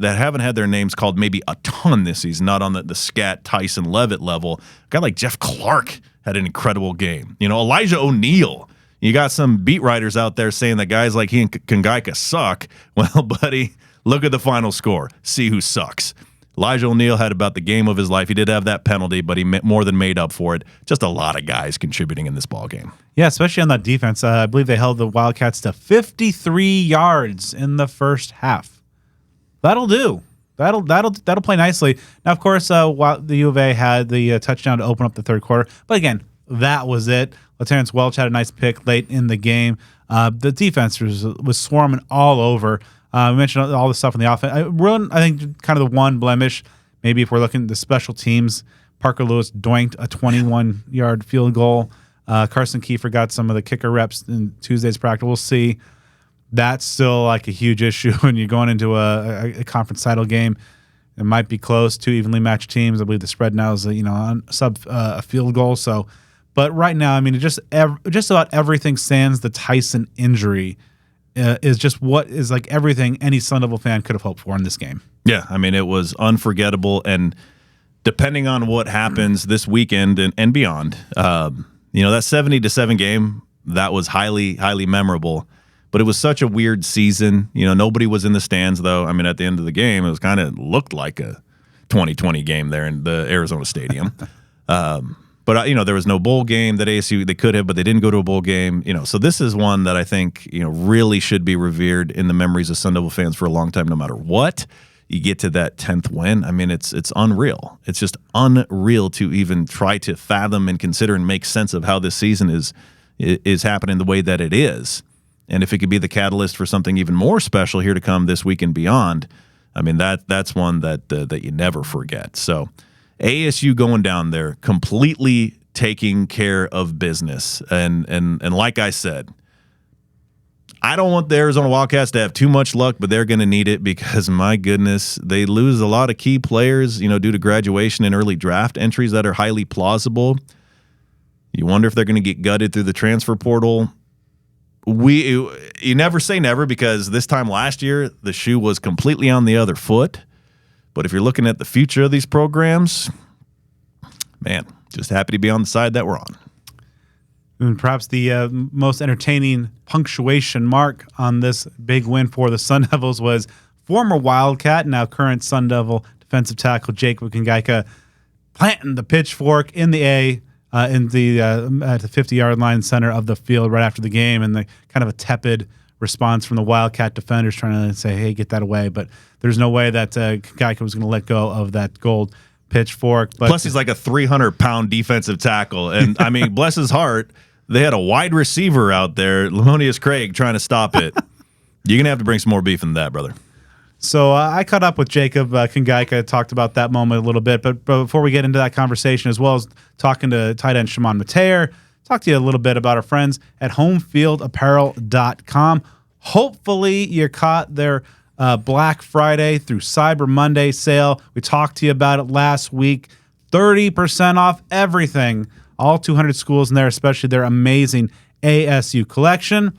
haven't had their names called maybe a ton this season, not on the Scat Tyson Levitt level. A guy like Jeff Clark had an incredible game. Elijah O'Neal. You got some beat writers out there saying that guys like he and Kongaika suck. Well, buddy, look at the final score. See who sucks. Elijah O'Neal had about the game of his life. He did have that penalty, but he more than made up for it. Just a lot of guys contributing in this ball game. Yeah, especially on that defense. I believe they held the Wildcats to 53 yards in the first half. That'll do. That'll play nicely. Now, of course, while the U of A had the touchdown to open up the third quarter, but again, that was it. Terrence Welch had a nice pick late in the game. The defense was swarming all over. We mentioned all the stuff in the offense. I think kind of the one blemish, maybe if we're looking at the special teams, Parker Lewis doinked a 21-yard field goal. Carson Kiefer got some of the kicker reps in Tuesday's practice. We'll see. That's still like a huge issue when you're going into a conference title game. It might be close, two evenly matched teams. I believe the spread now is on sub a field goal. So, but right now, just about everything sans the Tyson injury is just what is like everything any Sun Devil fan could have hoped for in this game. Yeah, it was unforgettable, and depending on what happens this weekend and beyond, that 70-7 game, that was highly, highly memorable. But it was such a weird season. Nobody was in the stands, though. At the end of the game, it was kind of looked like a 2020 game there in the Arizona Stadium. But there was no bowl game that ASU they could have, but they didn't go to a bowl game. So this is one that I think really should be revered in the memories of Sun Devil fans for a long time, no matter what. You get to that 10th win. It's unreal. It's just unreal to even try to fathom and consider and make sense of how this season is happening the way that it is. And if it could be the catalyst for something even more special here to come this week and beyond, that's one that you never forget. So ASU going down there, completely taking care of business. And like I said, I don't want the Arizona Wildcats to have too much luck, but they're going to need it because, my goodness, they lose a lot of key players, due to graduation and early draft entries that are highly plausible. You wonder if they're going to get gutted through the transfer portal. You never say never, because this time last year, the shoe was completely on the other foot. But if you're looking at the future of these programs, man, just happy to be on the side that we're on. And perhaps the most entertaining punctuation mark on this big win for the Sun Devils was former Wildcat, now current Sun Devil defensive tackle Jacob Kongaika planting the pitchfork in the A at the 50-yard line center of the field right after the game, and the kind of a tepid response from the Wildcat defenders trying to say, hey, get that away. But there's no way that Kongaika was going to let go of that gold pitchfork. But plus, he's like a 300-pound defensive tackle. And, bless his heart, they had a wide receiver out there, Lamonius Craig, trying to stop it. You're going to have to bring some more beef than that, brother. So I caught up with Jacob Kongaika, talked about that moment a little bit. But before we get into that conversation, as well as talking to tight end Chamon Metayer, talk to you a little bit about our friends at homefieldapparel.com. Hopefully you caught their Black Friday through Cyber Monday sale. We talked to you about it last week. 30% off everything. All 200 schools in there, especially their amazing ASU collection.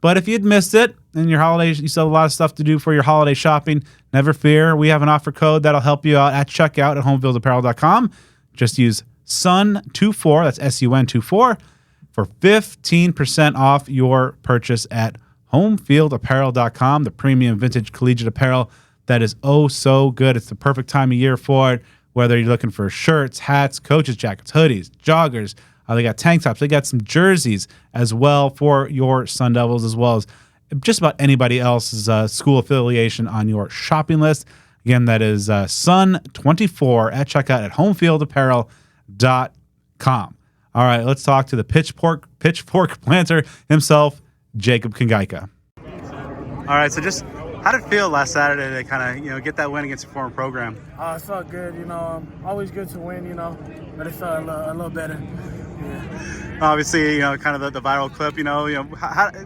But if you'd missed it and your holidays, you still have a lot of stuff to do for your holiday shopping, never fear. We have an offer code that'll help you out at checkout at homefieldapparel.com. Just use SUN24, that's SUN24, for 15% off your purchase at homefieldapparel.com, the premium vintage collegiate apparel that is oh so good. It's the perfect time of year for it, whether you're looking for shirts, hats, coaches, jackets, hoodies, joggers. They got tank tops. They got some jerseys as well for your Sun Devils, as well as just about anybody else's school affiliation on your shopping list. Again, that is Sun24 at checkout at homefieldapparel.com. All right, let's talk to the pitchfork planter himself, Jacob Kongaika. All right, so just how did it feel last Saturday to kind of get that win against your former program? It felt good, always good to win, but it felt a little better. Yeah. Obviously, kind of the viral clip,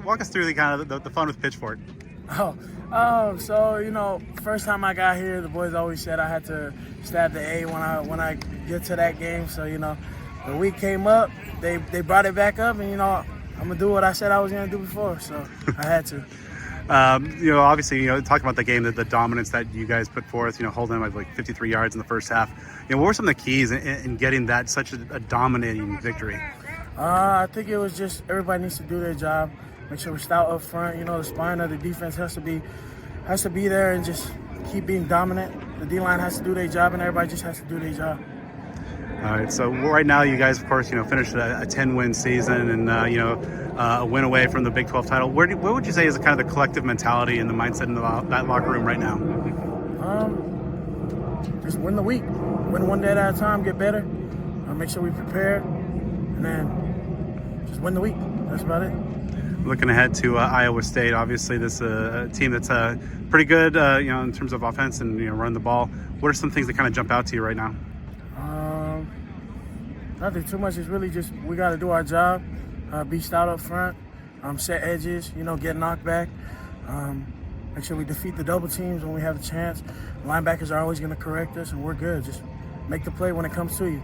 walk us through the fun with pitchfork. So first time I got here, the boys always said I had to stab the A when I get to that game. So the week came up, they brought it back up, and I'm gonna do what I said I was gonna do before. So I had to. Obviously, talking about the game, the dominance that you guys put forth, holding them like 53 yards in the first half. What were some of the keys in getting that such a dominating victory? I think it was just everybody needs to do their job. Make sure we're stout up front. The spine of the defense has to be there and just keep being dominant. The D-line has to do their job, and everybody just has to do their job. All right, so right now you guys, of course, finished a 10-win season and, a win away from the Big 12 title. What would you say is kind of the collective mentality and the mindset in that locker room right now? Just win the week. Win one day at a time, get better. Make sure we prepare, and then just win the week. That's about it. Looking ahead to Iowa State, obviously this team that's pretty good, in terms of offense and run the ball. What are some things that kind of jump out to you right now? Nothing too much. It's really just we got to do our job, be stout up front, set edges, get knocked back. Make sure we defeat the double teams when we have the chance. Linebackers are always going to correct us, and we're good. Just make the play when it comes to you.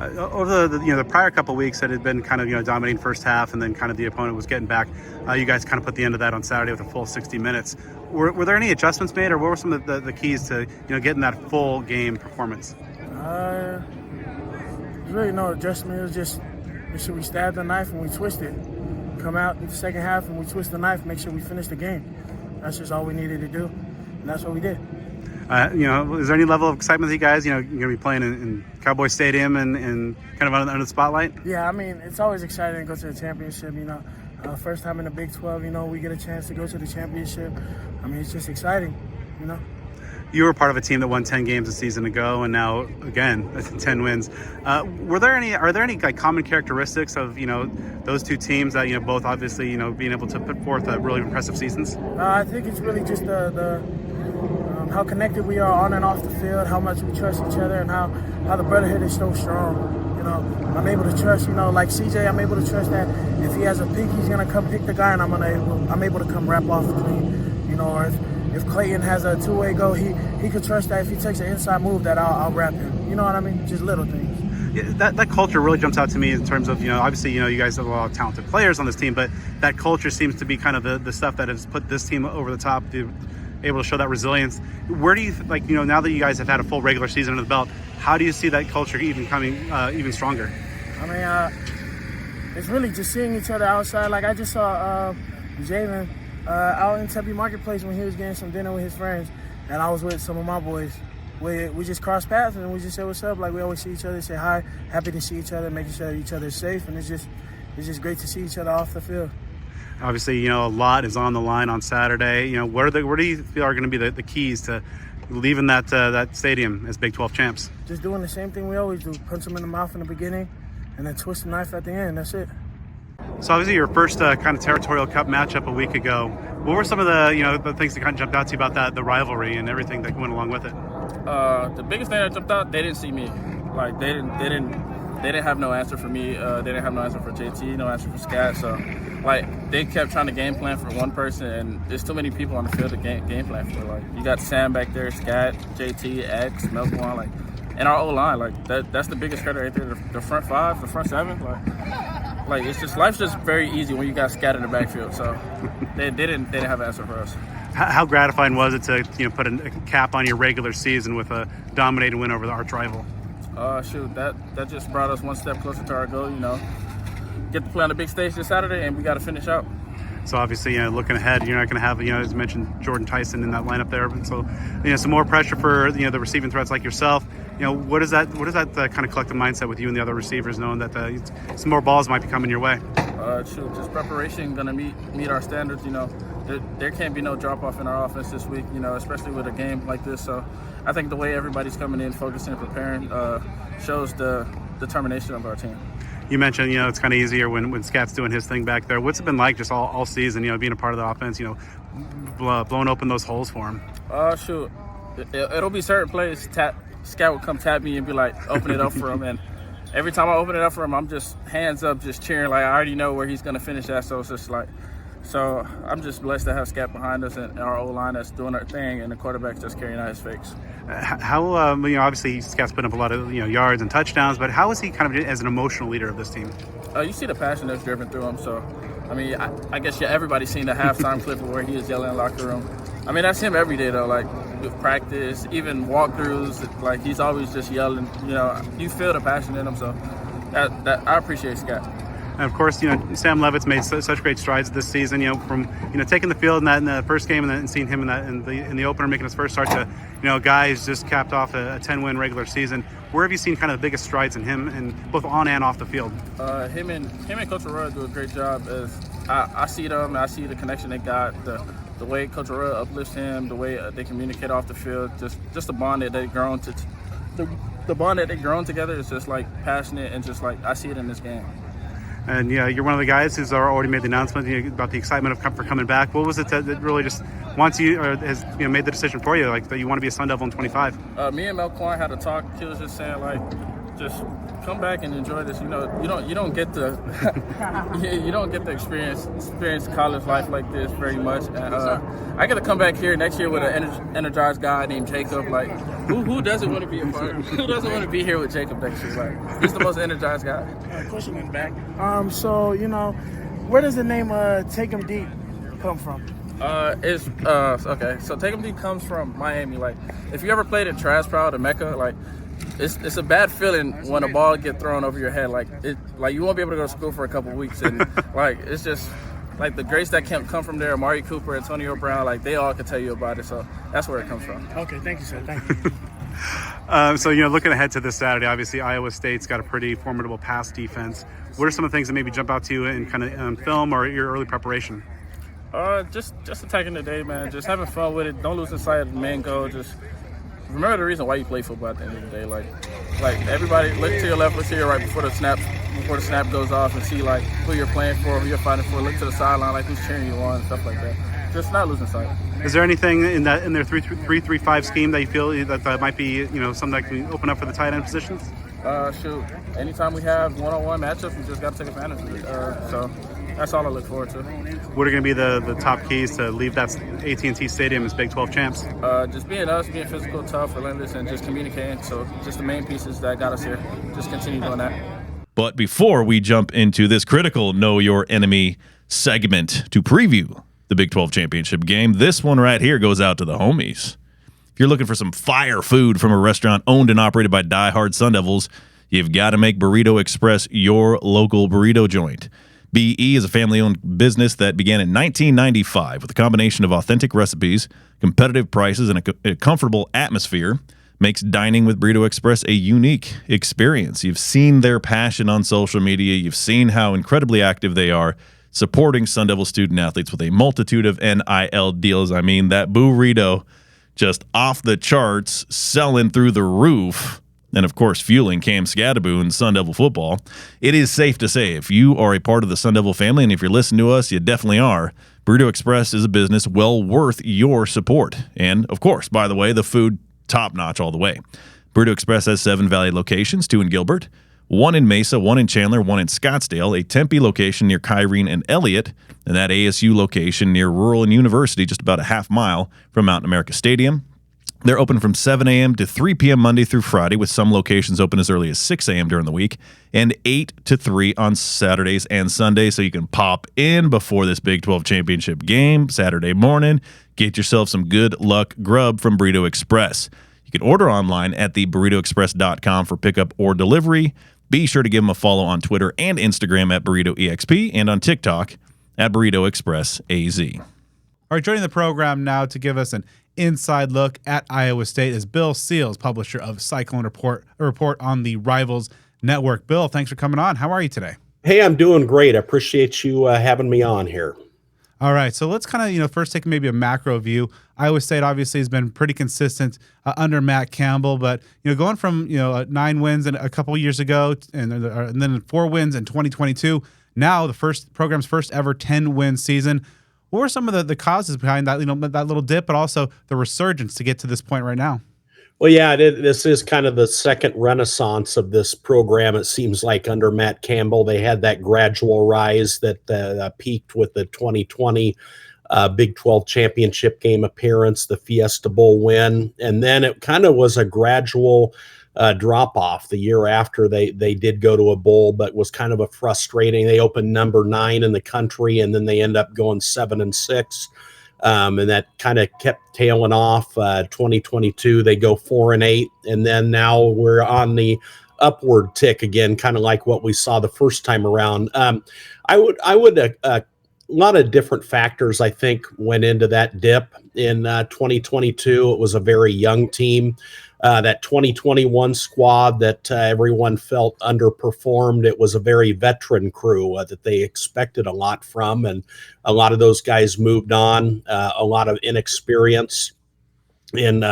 Over the prior couple of weeks that had been kind of dominating first half, and then kind of the opponent was getting back. You guys kind of put the end of that on Saturday with a full 60 minutes. Were there any adjustments made, or what were some of the keys to getting that full game performance? There's really no adjustment. It was just make sure we stab the knife and we twist it. Come out in the second half and we twist the knife. Make sure we finish the game. That's just all we needed to do, and that's what we did. Is there any level of excitement that you guys, you're going to be playing in Cowboy Stadium and kind of under the spotlight? Yeah, it's always exciting to go to the championship, First time in the Big 12, we get a chance to go to the championship. It's just exciting, You were part of a team that won 10 games a season ago, and now, again, 10 wins. Are there any like common characteristics of, those two teams that, both obviously, being able to put forth really impressive seasons? I think it's really just the how connected we are on and off the field, how much we trust each other, and how the brotherhood is so strong. I'm able to trust, like CJ, I'm able to trust that if he has a pick, he's going to come pick the guy, and I'm able to come wrap off clean, or if Clayton has a two-way go, he could trust that if he takes an inside move that I'll wrap him. You know what I mean? Just little things. Yeah, that culture really jumps out to me in terms of, obviously, you guys have a lot of talented players on this team, but that culture seems to be kind of the stuff that has put this team over the top, able to show that resilience. Where do you, now that you guys have had a full regular season under the belt, how do you see that culture even coming even stronger? It's really just seeing each other outside. Like I just saw Jalen out in Tempe Marketplace when he was getting some dinner with his friends, and I was with some of my boys. We just crossed paths and we just said what's up. Like we always see each other, say hi, happy to see each other, making sure each other is safe, and it's just great to see each other off the field. Obviously, a lot is on the line on Saturday. What do you feel are going to be the keys to leaving that stadium as Big 12 champs? Just doing the same thing we always do: punch them in the mouth in the beginning, and then twist the knife at the end. That's it. So obviously your first kind of territorial cup matchup a week ago. What were some of the things that kind of jumped out to you about the rivalry and everything that went along with it? The biggest thing that jumped out, they didn't see me. Like they didn't have no answer for me. They didn't have no answer for JT, no answer for Scat. So like they kept trying to game plan for one person, and there's too many people on the field to game plan for. Like you got Sam back there, Scat, JT, X, Melquan, like, and our O-line. Like that's the biggest credit right there. The front five, the front seven, like it's just life's just very easy when you got Scat in the backfield. So they didn't have an answer for us. How gratifying was it to put a cap on your regular season with a dominating win over the arch rival? Shoot, that just brought us one step closer to our goal. Get to play on the big stage this Saturday, and we got to finish out. So obviously, looking ahead, you're not going to have, as you mentioned, Jordan Tyson in that lineup there. So, some more pressure for the receiving threats like yourself. What is that kind of collective mindset with you and the other receivers, knowing that some more balls might be coming your way? Shoot, just preparation going to meet our standards. There can't be no drop off in our offense this week. Especially with a game like this. So, I think the way everybody's coming in, focusing, preparing, shows the determination of our team. You mentioned, it's kind of easier when Scat's doing his thing back there. What's it been like just all season, being a part of the offense, blowing open those holes for him? Shoot. It'll be certain plays. Scat will come tap me and be like, open it up for him. And every time I open it up for him, I'm just hands up, just cheering. Like, I already know where he's going to finish at. So it's just like, so I'm just blessed to have Scat behind us and our O-line that's doing our thing, and the quarterback's just carrying out his fakes. How obviously Scat's putting up a lot of yards and touchdowns, but how is he kind of as an emotional leader of this team? You see the passion that's driven through him. So, I mean, I guess everybody's seen the halftime clip of where he is yelling in the locker room. I mean, that's him every day though. Like with practice, even walkthroughs, like he's always just yelling. You feel the passion in him. So that I appreciate Scat. And of course, Sam Levitt's made such great strides this season. From taking the field in the first game and then seeing him in the opener making his first start to a guy who's just capped off a 10-win regular season. Where have you seen kind of the biggest strides in him, and both on and off the field? Him and Coach Aurora do a great job. As I see them, I see the connection they got, the way Coach Aurora uplifts him, the way they communicate off the field, just the bond that they've grown to. The bond that they've grown together is just like passionate, and just like I see it in this game. And you're one of the guys who's already made the announcement about the excitement for coming back. What was it that really just wants you, or has made the decision for you, like that you want to be a Sun Devil in 25? Me and Melquan had a talk. He was just saying like, just come back and enjoy this. You don't get the you don't get the experience college life like this very much. And I get to come back here next year with an energized guy named Jacob. Like, who doesn't want to be a part? Who doesn't want to be here with Jacob next year? Like, he's the most energized guy. Question in the back. So where does the name Take 'Em Deep come from? Okay. So Take 'Em Deep comes from Miami. Like, if you ever played at Trash Proud or Mecca, like. It's a bad feeling when a ball get thrown over your head. Like you won't be able to go to school for a couple of weeks, and like it's just like the greats that can come from there. Amari Cooper, Antonio Brown, like they all can tell you about it. So that's where it comes from. Okay, thank you, sir. Thank you. So looking ahead to this Saturday, obviously Iowa State's got a pretty formidable pass defense. What are some of the things that maybe jump out to you in kind of film or your early preparation? Just attacking the day, man. Just having fun with it. Don't lose sight of the main goal. Just remember the reason why you play football at the end of the day. Like everybody, look to your left, look to your right before the snap goes off, and see like who you're playing for, who you're fighting for. Look to the sideline, like who's cheering you on, and stuff like that. Just not losing sight. Is there anything in their 3-3-5 scheme that you feel that might be something that can open up for the tight end positions? Shoot, anytime we have one-on-one matchups, we just got to take advantage of it. So that's all I look forward to. What are going to be the top keys to leave that AT&T Stadium as Big 12 champs? Just being us, being physical, tough, relentless, and just communicating. So just the main pieces that got us here. Just continue doing that. But before we jump into this critical Know Your Enemy segment to preview the Big 12 championship game, this one right here goes out to the homies. If you're looking for some fire food from a restaurant owned and operated by diehard Sun Devils, you've got to make Burrito Express your local burrito joint. BE is a family-owned business that began in 1995 with a combination of authentic recipes, competitive prices, and a comfortable atmosphere. Makes dining with Burrito Express a unique experience. You've seen their passion on social media. You've seen how incredibly active they are supporting Sun Devil student-athletes with a multitude of NIL deals. I mean, that burrito just off the charts, selling through the roof and, of course, fueling Cam Scadaboo in Sun Devil football. It is safe to say if you are a part of the Sun Devil family, and if you're listening to us, you definitely are, Burrito Express is a business well worth your support. And, of course, by the way, the food top-notch all the way. Burrito Express has 7 Valley locations, 2 in Gilbert, 1 in Mesa, 1 in Chandler, 1 in Scottsdale, a Tempe location near Kyrene and Elliott, and that ASU location near Rural and University, just about a half mile from Mountain America Stadium. They're open from 7 a.m. to 3 p.m. Monday through Friday, with some locations open as early as 6 a.m. during the week, and 8 to 3 on Saturdays and Sundays, so you can pop in before this Big 12 championship game Saturday morning. Get yourself some good luck grub from Burrito Express. You can order online at theburritoexpress.com for pickup or delivery. Be sure to give them a follow on Twitter and Instagram at BurritoEXP and on TikTok at Burrito Express AZ. All right, joining the program now to give us an inside look at Iowa State is Bill Seals, publisher of Cyclone Report, a report on the Rivals Network. Bill, thanks for coming on. How are you today? Hey, I'm doing great. I appreciate you having me on here. All right, so let's kind of, first take maybe a macro view. Iowa State obviously has been pretty consistent under Matt Campbell, but, going from, 9 wins a couple years ago and then 4 wins in 2022, now the program's first ever 10-win season. What were some of the causes behind that, that little dip, but also the resurgence to get to this point right now? Well, yeah, this is kind of the second renaissance of this program. It seems like under Matt Campbell, they had that gradual rise that peaked with the 2020 Big 12 championship game appearance, the Fiesta Bowl win, and then it kind of was a gradual drop off the year after they did go to a bowl, but was kind of a frustrating. They opened number 9 in the country, and then they end up going 7-6. And that kind of kept tailing off. 2022, they go 4-8, and then now we're on the upward tick again, kind of like what we saw the first time around. I would a lot of different factors, I think, went into that dip in 2022. It was a very young team. That 2021 squad that everyone felt underperformed, it was a very veteran crew that they expected a lot from, and a lot of those guys moved on, a lot of inexperience in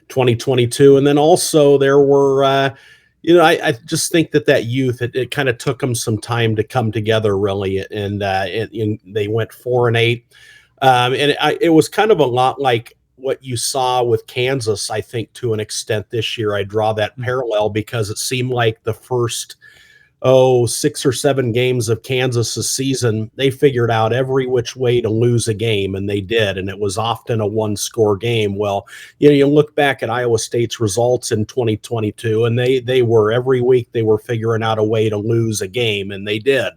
2022. And then also there were, I just think that youth, it kind of took them some time to come together, really, and they went 4-8. It was kind of a lot like what you saw with Kansas, I think, to an extent this year. I draw that parallel because it seemed like the first 6 or 7 games of Kansas's season, they figured out every which way to lose a game, and they did, and it was often a 1-score game. Well, you look back at Iowa State's results in 2022, and they were every week they were figuring out a way to lose a game, and they did.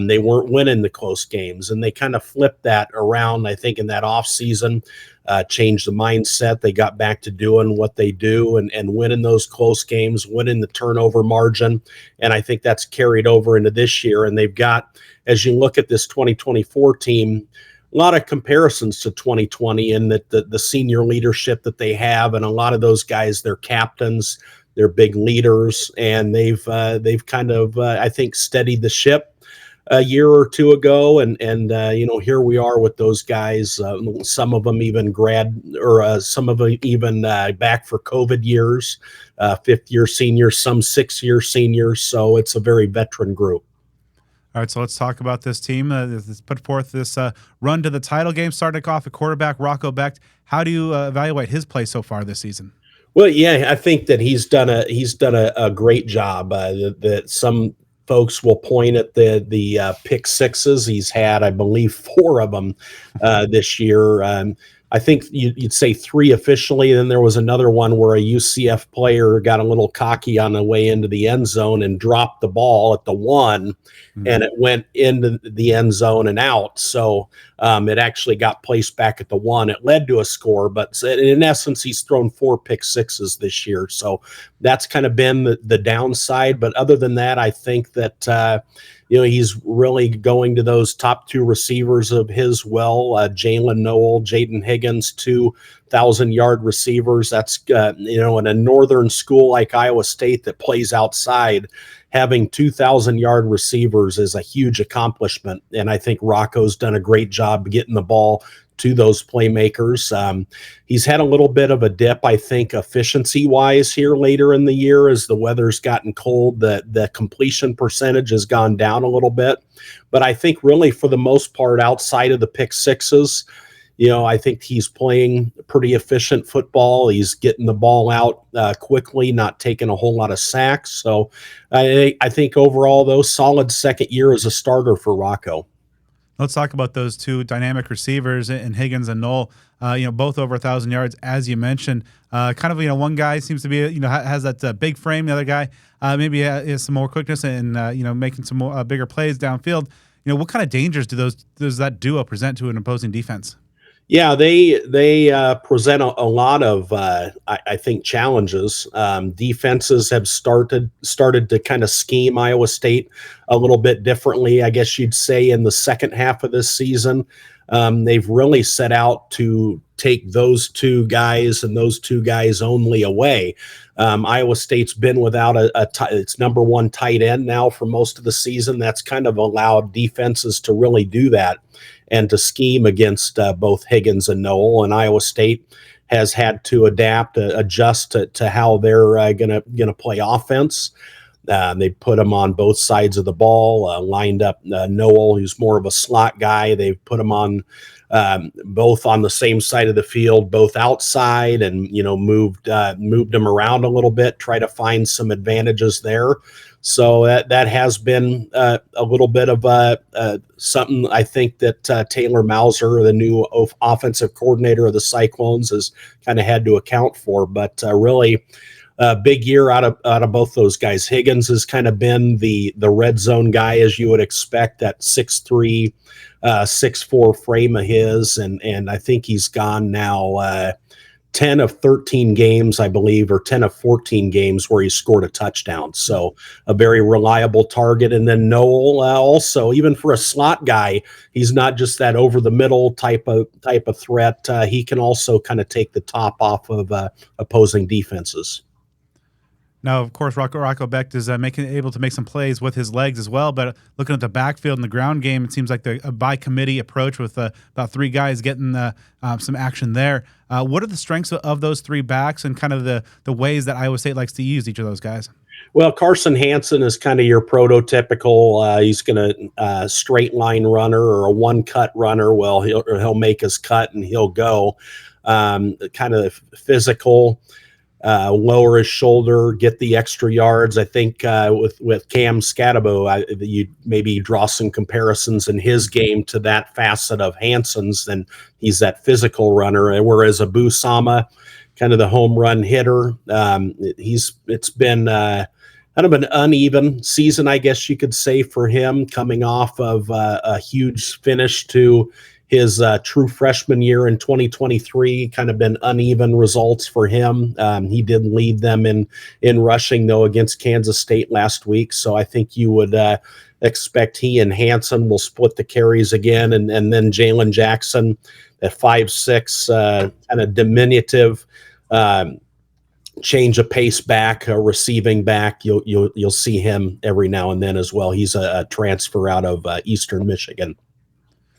They weren't winning the close games, and they kind of flipped that around, I think, in that off season. Changed the mindset. They got back to doing what they do and winning those close games, winning the turnover margin. And I think that's carried over into this year. And they've got, as you look at this 2024 team, a lot of comparisons to 2020 in that the senior leadership that they have, and a lot of those guys, they're captains, they're big leaders, and they've kind of, I think, steadied the ship a year or two ago, and here we are with those guys. Some of them even some of them even back for COVID years, 5th-year seniors, some 6-year seniors. So it's a very veteran group. All right, so let's talk about this team. Let's put forth this run to the title game. Starting off at quarterback, Rocco Becht. How do you evaluate his play so far this season? Well, yeah, I think that he's done a great job. That some folks will point at the pick sixes. He's had, I believe, 4 of them this year. I think you'd say 3 officially. Then there was another one where a UCF player got a little cocky on the way into the end zone and dropped the ball at the 1, and it went into the end zone and out. So it actually got placed back at the 1. It led to a score, but in essence, he's thrown 4 pick sixes this year. So that's kind of been the downside. But other than that, I think that he's really going to those top 2 receivers of his, Jalen Noel, Jaden Higgins, 2 1,000-yard receivers. That's in a northern school like Iowa State that plays outside, having 2,000-yard receivers is a huge accomplishment. And I think Rocco's done a great job getting the ball to those playmakers. He's had a little bit of a dip, I think, efficiency-wise here later in the year as the weather's gotten cold. The completion percentage has gone down a little bit. But I think really for the most part, outside of the pick sixes, I think he's playing pretty efficient football. He's getting the ball out quickly, not taking a whole lot of sacks. So I think overall, though, solid second year as a starter for Rocco. Let's talk about those two dynamic receivers in Higgins and Knoll. Both over 1,000 yards, as you mentioned. One guy seems to be, has that big frame. The other guy maybe has some more quickness and making some more bigger plays downfield. What kind of dangers does that duo present to an opposing defense? Yeah, they present a lot of I think challenges. Defenses have started to kind of scheme Iowa State a little bit differently, I guess you'd say, in the second half of this season. They've really set out to take those two guys and those two guys only away. Iowa State's been without its number one tight end now for most of the season. That's kind of allowed defenses to really do that and to scheme against both Higgins and Knoll. And Iowa State has had to adjust to how they're gonna play offense. They put him on both sides of the ball, lined up Knoll, who's more of a slot guy. They've put him on both on the same side of the field, both outside, and moved him around a little bit, try to find some advantages there. So that has been a little bit of something I think that Taylor Mauser, the new offensive coordinator of the Cyclones, has kind of had to account for. But really, big year out of both those guys. Higgins has kind of been the red zone guy, as you would expect, that 6'3", 6'4" frame of his, and I think he's gone now 10 of 13 games, I believe, or 10 of 14 games where he scored a touchdown. So a very reliable target. And then Knoll also, even for a slot guy, he's not just that over the middle type of threat. He can also kind of take the top off of opposing defenses. Now, of course, Rocco Becht is able to make some plays with his legs as well. But looking at the backfield and the ground game, it seems like a by-committee approach with about three guys getting some action there. What are the strengths of those three backs and kind of the ways that Iowa State likes to use each of those guys? Well, Carson Hansen is kind of your prototypical. He's going to straight line runner or a one-cut runner. Well, he'll make his cut and he'll go. Kind of physical. Lower his shoulder, get the extra yards. I think with Cam Scatabo, you maybe draw some comparisons in his game to that facet of Hansen's. And he's that physical runner, whereas Abu Sama, kind of the home run hitter. It's been kind of an uneven season, I guess you could say, for him, coming off of a huge finish to his true freshman year in 2023. Kind of been uneven results for him. He did lead them in rushing, though, against Kansas State last week. So I think you would expect he and Hansen will split the carries again. And then Jalen Jackson, at 5'6", kind of diminutive, change of pace back, receiving back. You'll see him every now and then as well. He's a transfer out of Eastern Michigan.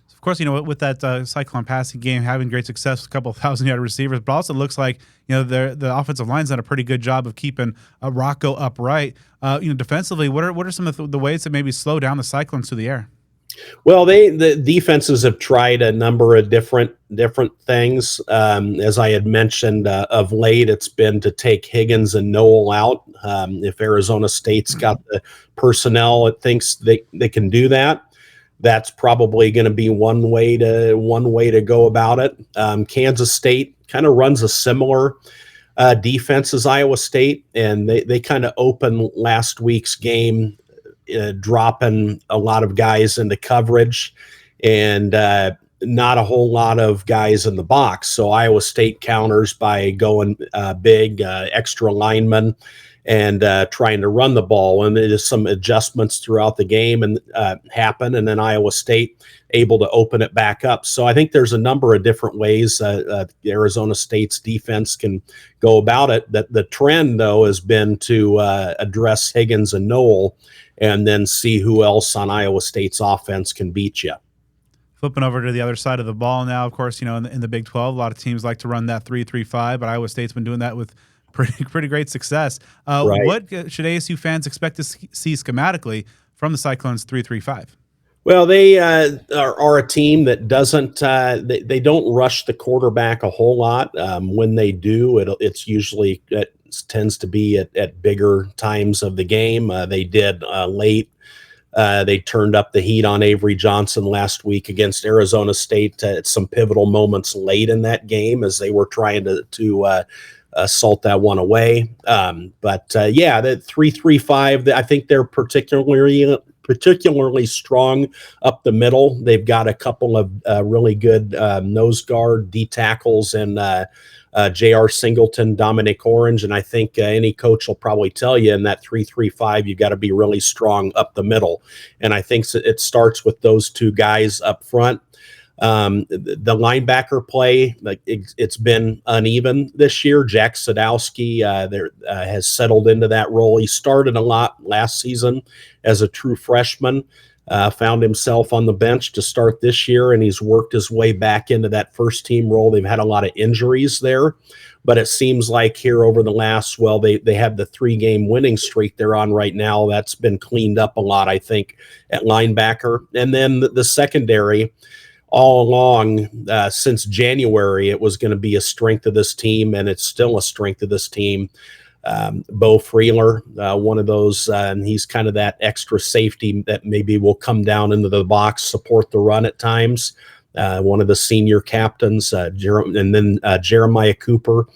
Of course, with that Cyclone passing game, having great success with a couple of 1,000-yard receivers, but also looks like the offensive line's done a pretty good job of keeping Rocco upright. Defensively, what are some of the ways that maybe slow down the Cyclones through the air? Well, the defenses have tried a number of different things. As I had mentioned, of late, it's been to take Higgins and Knoll out. If Arizona State's got the personnel, it thinks they can do that. That's probably going to be one way to go about it. Kansas State kind of runs a similar defense as Iowa State, and they kind of opened last week's game dropping a lot of guys into coverage and not a whole lot of guys in the box. So Iowa State counters by going big, extra linemen. and trying to run the ball. And there's some adjustments throughout the game and happen, and then Iowa State able to open it back up. So I think there's a number of different ways Arizona State's defense can go about it. That the trend, though, has been to address Higgins and Noel, and then see who else on Iowa State's offense can beat you. Flipping over to the other side of the ball now, of course, in the Big 12, a lot of teams like to run that 3-3-5, but Iowa State's been doing that with pretty great success. Right. What should ASU fans expect to see schematically from the Cyclones 3-3-5? Well, they are a team that doesn't they don't rush the quarterback a whole lot. When they do, it's usually it tends to be at bigger times of the game. They did late. They turned up the heat on Avery Johnson last week against Arizona State at some pivotal moments late in that game as they were trying to salt that one away. But the 3-3-5, I think they're particularly strong up the middle. They've got a couple of really good nose guard D tackles and J.R. Singleton, Dominic Orange, and I think any coach will probably tell you in that 3-3-5 you got to be really strong up the middle. And I think it starts with those two guys up front. The linebacker play, it's been uneven this year. Jack Sadowski has settled into that role. He started a lot last season as a true freshman, found himself on the bench to start this year, and he's worked his way back into that first team role. They've had a lot of injuries there, but it seems like here over the last, they have the 3-game winning streak they're on right now. That's been cleaned up a lot, I think, at linebacker. And then the secondary, all along since January, it was going to be a strength of this team, and it's still a strength of this team. Bo Freeler, one of those, and he's kind of that extra safety that maybe will come down into the box, support the run at times. One of the senior captains, and then Jeremiah Cooper,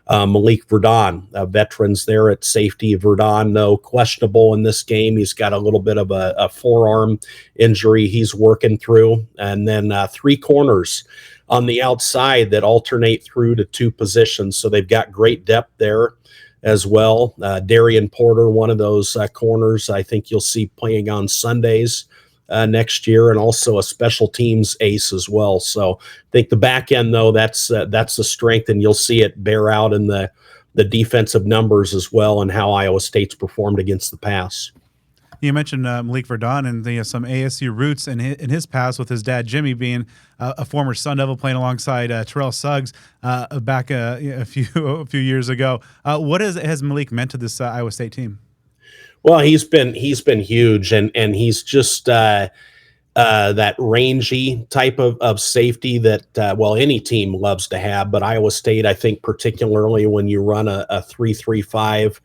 Malik Verdon, veterans there at safety. Verdon, though, questionable in this game. He's got a little bit of a forearm injury he's working through. And then 3 corners on the outside that alternate through to 2 positions. So they've got great depth there as well. Darian Porter, one of those corners I think you'll see playing on Sundays next year, and also a special teams ace as well. So I think the back end, though, that's the strength, and you'll see it bear out in the defensive numbers as well, and how Iowa State's performed against the pass. You mentioned Malik Verdon and some ASU roots in his past, with his dad Jimmy being a former Sun Devil playing alongside Terrell Suggs back a few years ago. What has Malik meant to this Iowa State team? Well, he's been huge, and he's just that rangy type of safety that any team loves to have, but Iowa State, I think, particularly when you run a 3-3-5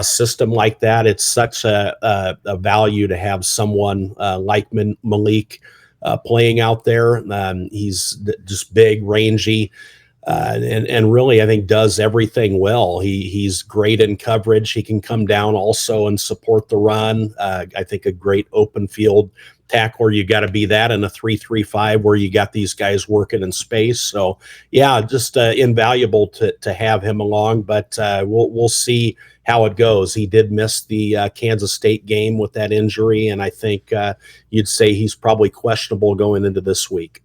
system like that, it's such a value to have someone like Malik playing out there. He's just big, rangy, and really, I think, does everything well. He's great in coverage. He can come down also and support the run. I think a great open field tackler. You got to be that in a 3-3-5 where you got these guys working in space. So yeah, just invaluable to have him along. But we'll see how it goes. He did miss the Kansas State game with that injury, and I think you'd say he's probably questionable going into this week.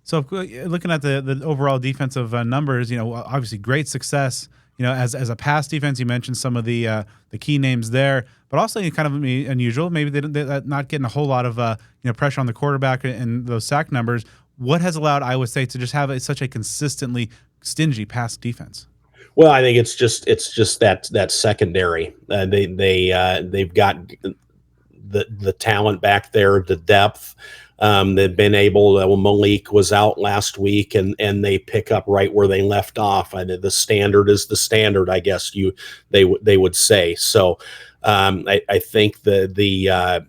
So looking at the overall defensive numbers, obviously great success. As a pass defense, you mentioned some of the key names there, but also kind of unusual. Maybe they're not getting a whole lot of pressure on the quarterback and those sack numbers. What has allowed Iowa State to just have such a consistently stingy pass defense? Well, I think it's just that secondary. They've got the talent back there, the depth. They've been able. Malik was out last week, and they pick up right where they left off. The standard is the standard, I guess they would say. So I think the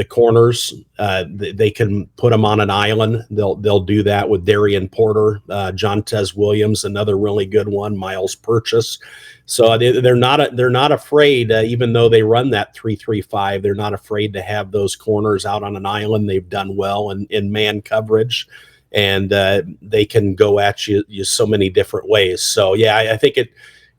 corners, they can put them on an island. They'll do that with Darian Porter, Jontez Williams, another really good one, Miles Purchase. So they're not afraid, even though they run that 3-3-5. They're not afraid to have those corners out on an island. They've done well in man coverage, and they can go at you so many different ways. So yeah, I think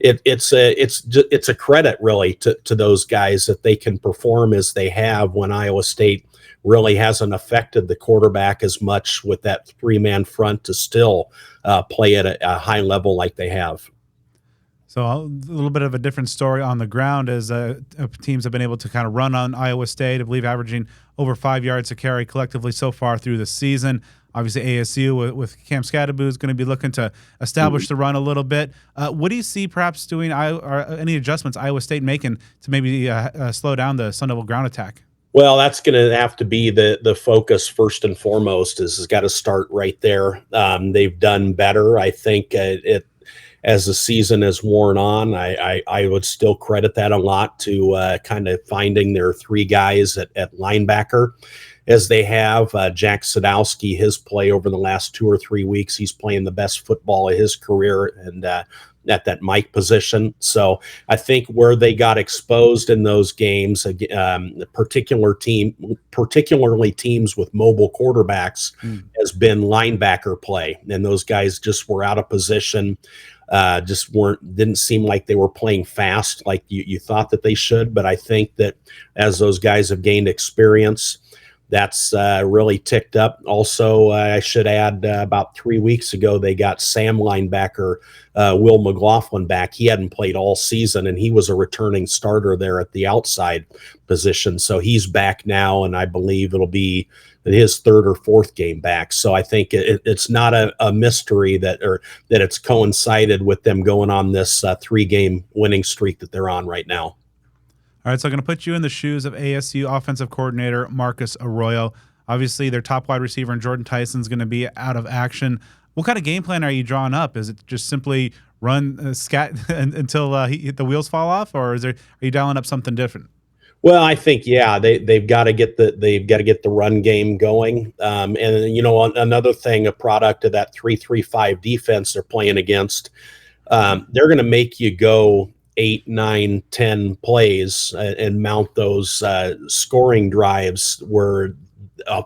it's a credit really to those guys that they can perform as they have when Iowa State really hasn't affected the quarterback as much with that 3-man front to still play at a high level like they have. So a little bit of a different story on the ground as teams have been able to kind of run on Iowa State, I believe averaging over 5 yards a carry collectively so far through the season. Obviously, ASU with Cam Scadaboo is going to be looking to establish the run a little bit. What do you see perhaps doing or any adjustments Iowa State making to maybe slow down the Sun Devil ground attack? Well, that's going to have to be the focus first and foremost. Is got to start right there. They've done better, I think. As the season has worn on, I would still credit that a lot to kind of finding their 3 guys at linebacker, as they have Jack Sadowski. His play over the last 2 or 3 weeks, he's playing the best football of his career, and at that Mike position. So I think where they got exposed in those games, particularly teams with mobile quarterbacks, has been linebacker play, and those guys just were out of position. Didn't seem like they were playing fast like you thought that they should. But I think that as those guys have gained experience, that's really ticked up. Also, I should add about 3 weeks ago, they got Sam linebacker Will McLaughlin back. He hadn't played all season, and he was a returning starter there at the outside position. So he's back now, and I believe it'll be his 3rd or 4th game back. So I think it's not a mystery that it's coincided with them going on this 3-game winning streak that they're on right now. All right, so I'm going to put you in the shoes of ASU offensive coordinator Marcus Arroyo. Obviously, their top wide receiver and Jordan Tyson's going to be out of action. What kind of game plan are you drawing up? Is it just simply run scat until the wheels fall off, or are you dialing up something different? Well, I think they've got to get the run game going, and another thing, a product of that 3-3-5 defense they're playing against, they're going to make you go 8, 9, 10 plays and mount those scoring drives where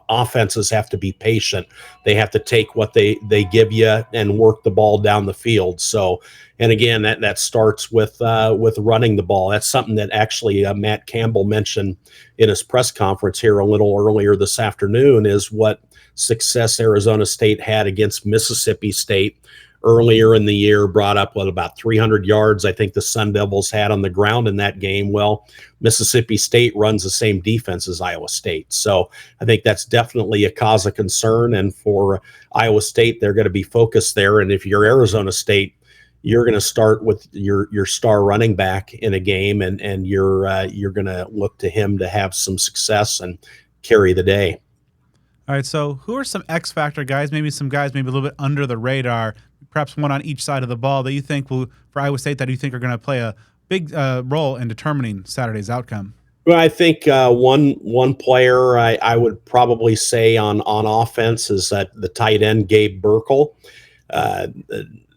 offenses have to be patient. They have to take what they give you and work the ball down the field. So, and again, that starts with running the ball. That's something that actually Matt Campbell mentioned in his press conference here a little earlier this afternoon, is what success Arizona State had against Mississippi State earlier in the year. Brought up about 300 yards, I think the Sun Devils had on the ground in that game. Well, Mississippi State runs the same defense as Iowa State. So I think that's definitely a cause of concern. And for Iowa State, they're going to be focused there. And if you're Arizona State, you're going to start with your star running back in a game, and you're going to look to him to have some success and carry the day. All right, so who are some X factor guys, maybe some guys maybe a little bit under the radar, perhaps one on each side of the ball, that you think will, for Iowa State, that you think are going to play a big role in determining Saturday's outcome? Well, I think one player I would probably say on offense is that the tight end Gabe Burkle.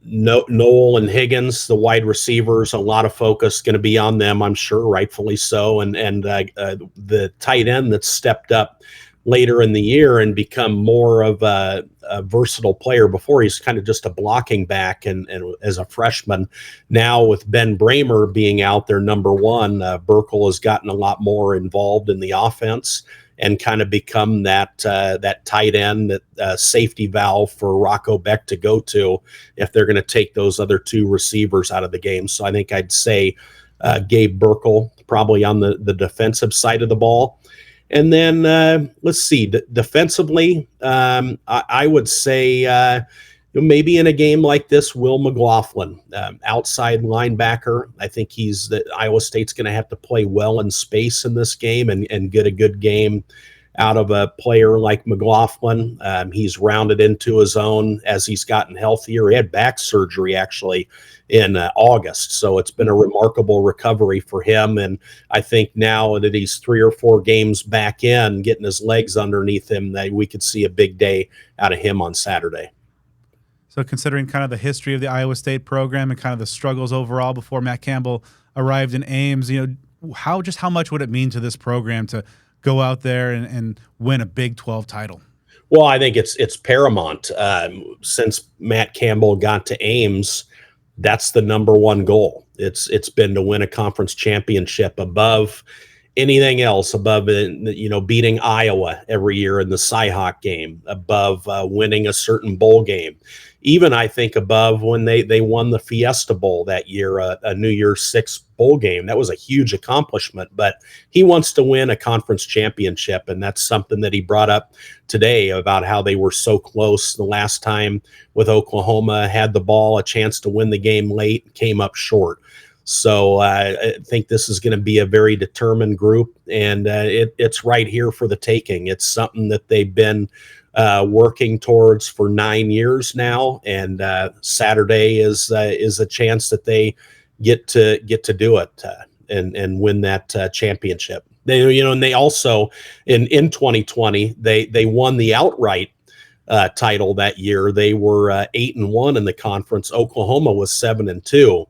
Noel and Higgins, the wide receivers, a lot of focus going to be on them, I'm sure, rightfully so. And the tight end that's stepped up later in the year and become more of a versatile player. Before, he's kind of just a blocking back, and as a freshman. Now with Ben Bramer being out there, number one, Burkle has gotten a lot more involved in the offense and kind of become that tight end, that safety valve for Rocco Beck to go to if they're going to take those other 2 receivers out of the game. So I think I'd say Gabe Burkle probably on the defensive side of the ball. And then let's see, defensively, I would say maybe in a game like this, Will McLaughlin, outside linebacker. I think Iowa State's going to have to play well in space in this game and get a good game out of a player like McLaughlin. He's rounded into his own as he's gotten healthier. He had back surgery actually in August, so it's been a remarkable recovery for him. And I think now that he's 3 or 4 games back in, getting his legs underneath him, that we could see a big day out of him on Saturday. So considering kind of the history of the Iowa State program and kind of the struggles overall before Matt Campbell arrived in Ames, how much would it mean to this program to go out there and win a Big 12 title? Well, I think it's paramount. Since Matt Campbell got to Ames, that's the number one goal. It's been to win a conference championship above anything else, above beating Iowa every year in the Cyhawk game, above winning a certain bowl game. Even I think above when they won the Fiesta Bowl that year, a New Year's Six bowl game. That was a huge accomplishment, but he wants to win a conference championship, and that's something that he brought up today about how they were so close the last time with Oklahoma, had the ball, a chance to win the game late, came up short. So I think this is going to be a very determined group, and it's right here for the taking. It's something that they've been working towards for 9 years now, and Saturday is a chance that they get to do it and win that championship. And they also in 2020 they won the outright title that year. They were 8-1 in the conference. Oklahoma was 7-2.